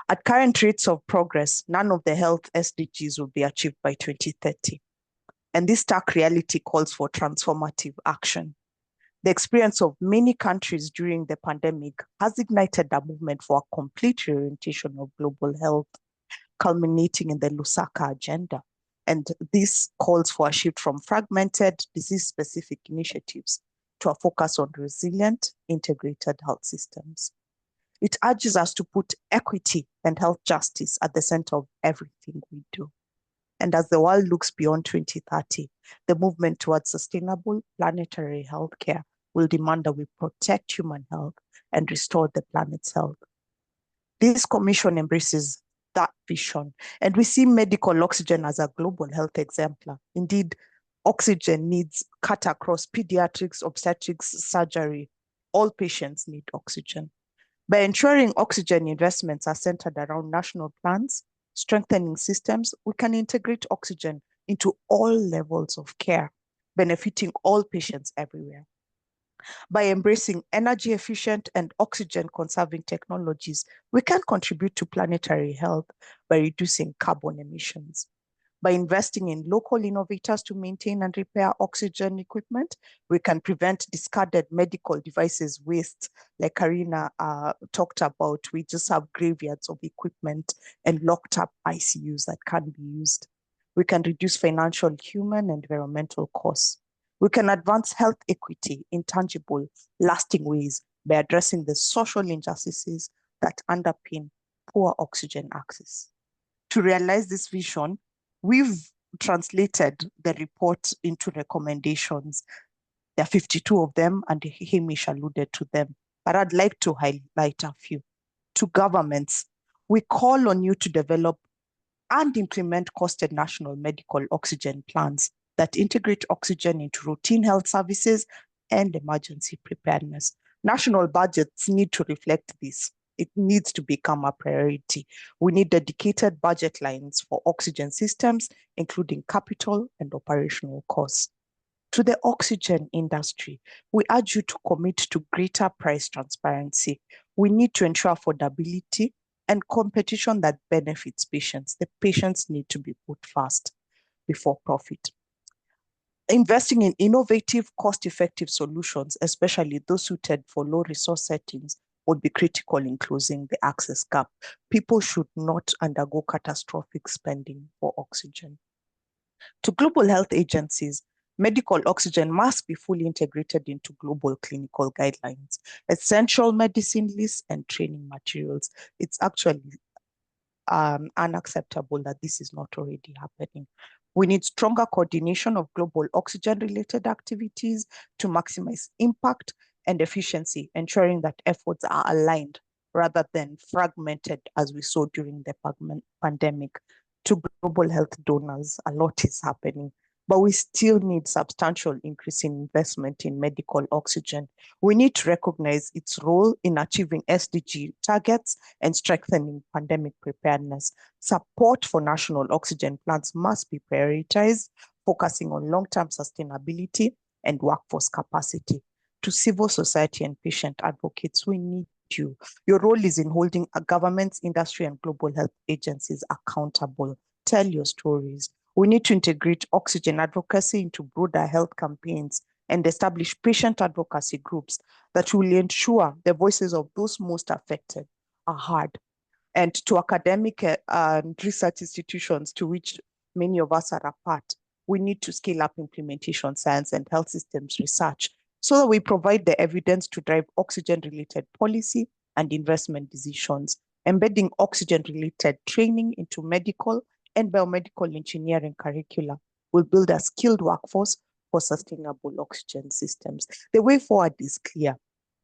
At current rates of progress, none of the health SDGs will be achieved by 2030. And this stark reality calls for transformative action. The experience of many countries during the pandemic has ignited a movement for a complete reorientation of global health, culminating in the Lusaka agenda. And this calls for a shift from fragmented, disease-specific initiatives to a focus on resilient, integrated health systems. It urges us to put equity and health justice at the center of everything we do. And as the world looks beyond 2030, the movement towards sustainable planetary healthcare will demand that we protect human health and restore the planet's health. This commission embraces that vision, and we see medical oxygen as a global health exemplar. Indeed, oxygen needs cut across pediatrics, obstetrics, surgery. All patients need oxygen. By ensuring oxygen investments are centered around national plans, strengthening systems, we can integrate oxygen into all levels of care, benefiting all patients everywhere. By embracing energy efficient and oxygen conserving technologies, we can contribute to planetary health by reducing carbon emissions. By investing in local innovators to maintain and repair oxygen equipment, we can prevent discarded medical devices waste, like Karina talked about. We just have graveyards of equipment and locked up ICUs that can't be used. We can reduce financial, human, and environmental costs. We can advance health equity in tangible, lasting ways by addressing the social injustices that underpin poor oxygen access. To realize this vision, we've translated the report into recommendations. There are 52 of them, and Hamish alluded to them, but I'd like to highlight a few. To governments, we call on you to develop and implement costed national medical oxygen plans that integrate oxygen into routine health services and emergency preparedness. National budgets need to reflect this. It needs to become a priority. We need dedicated budget lines for oxygen systems, including capital and operational costs. To the oxygen industry, we urge you to commit to greater price transparency. We need to ensure affordability and competition that benefits patients. The patients need to be put first before profit. Investing in innovative, cost-effective solutions, especially those suited for low resource settings, would be critical in closing the access gap. People should not undergo catastrophic spending for oxygen. To global health agencies, medical oxygen must be fully integrated into global clinical guidelines, essential medicine lists, and training materials. It's actually unacceptable that this is not already happening. We need stronger coordination of global oxygen-related activities to maximize impact and efficiency, ensuring that efforts are aligned rather than fragmented, as we saw during the pandemic. To global health donors, a lot is happening, but we still need substantial increase in investment in medical oxygen. We need to recognize its role in achieving SDG targets and strengthening pandemic preparedness. Support for national oxygen plans must be prioritized, focusing on long-term sustainability and workforce capacity. To civil society and patient advocates, we need you. Your role is in holding governments, industry, and global health agencies accountable. Tell your stories. We need to integrate oxygen advocacy into broader health campaigns and establish patient advocacy groups that will ensure the voices of those most affected are heard. And to academic and research institutions, to which many of us are a part, we need to scale up implementation science and health systems research so that we provide the evidence to drive oxygen-related policy and investment decisions. Embedding oxygen-related training into medical and biomedical engineering curricula will build a skilled workforce for sustainable oxygen systems. The way forward is clear.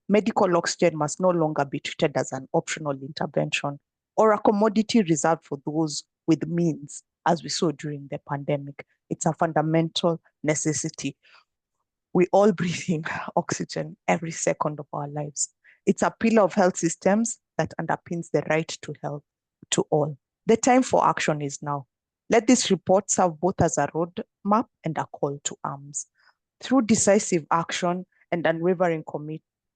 Medical oxygen must no longer be treated as an optional intervention or a commodity reserved for those with means, as we saw during the pandemic. It's a fundamental necessity. We all breathe in oxygen every second of our lives. It's a pillar of health systems that underpins the right to health to all. The time for action is now. Let this report serve both as a roadmap and a call to arms. Through decisive action and unwavering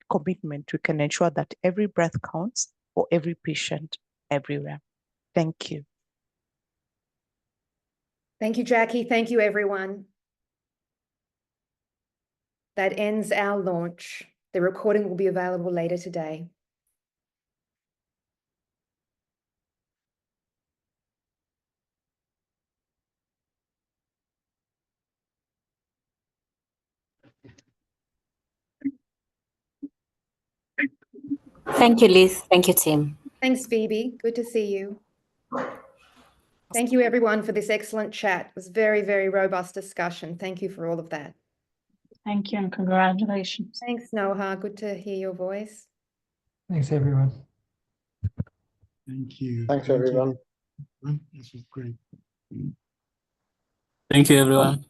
commitment, we can ensure that every breath counts for every patient everywhere. Thank you. Thank you, Jackie. Thank you, everyone. That ends our launch. The recording will be available later today. Thank you, Liz. Thank you, team. Thanks, Phoebe. Good to see you. Thank you, everyone, for this excellent chat. It was very, very robust discussion. Thank you for all of that. Thank you and congratulations. Thanks, Noha. Good to hear your voice. Thanks, everyone. Thank you. Thanks, everyone. This was great. Thank you, everyone.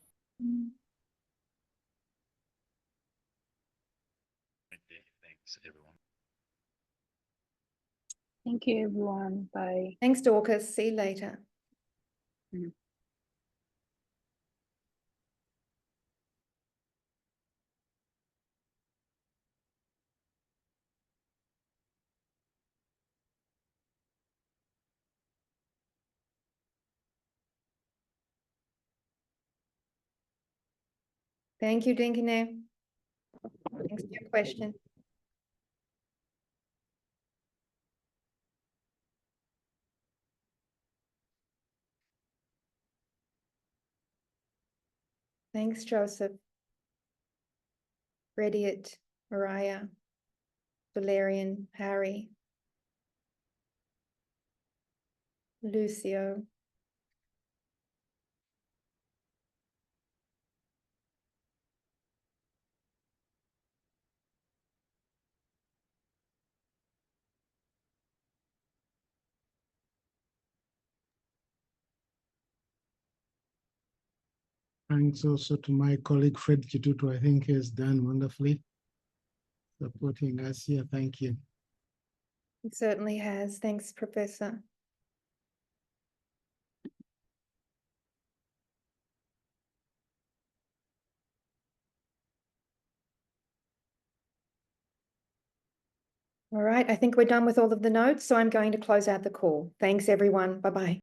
Thanks, everyone. Thank you, everyone. Bye. Thanks, Dorcas. See you later. Thank you, Dinkane. Thanks for your question. Thanks, Joseph. Rediot, Mariah, Valerian, Harry, Lucio. Thanks also to my colleague Fred Kitutu, I think he has done wonderfully supporting us here. Thank you. It certainly has. Thanks, Professor. All right, I think we're done with all of the notes, so I'm going to close out the call. Thanks, everyone. Bye-bye.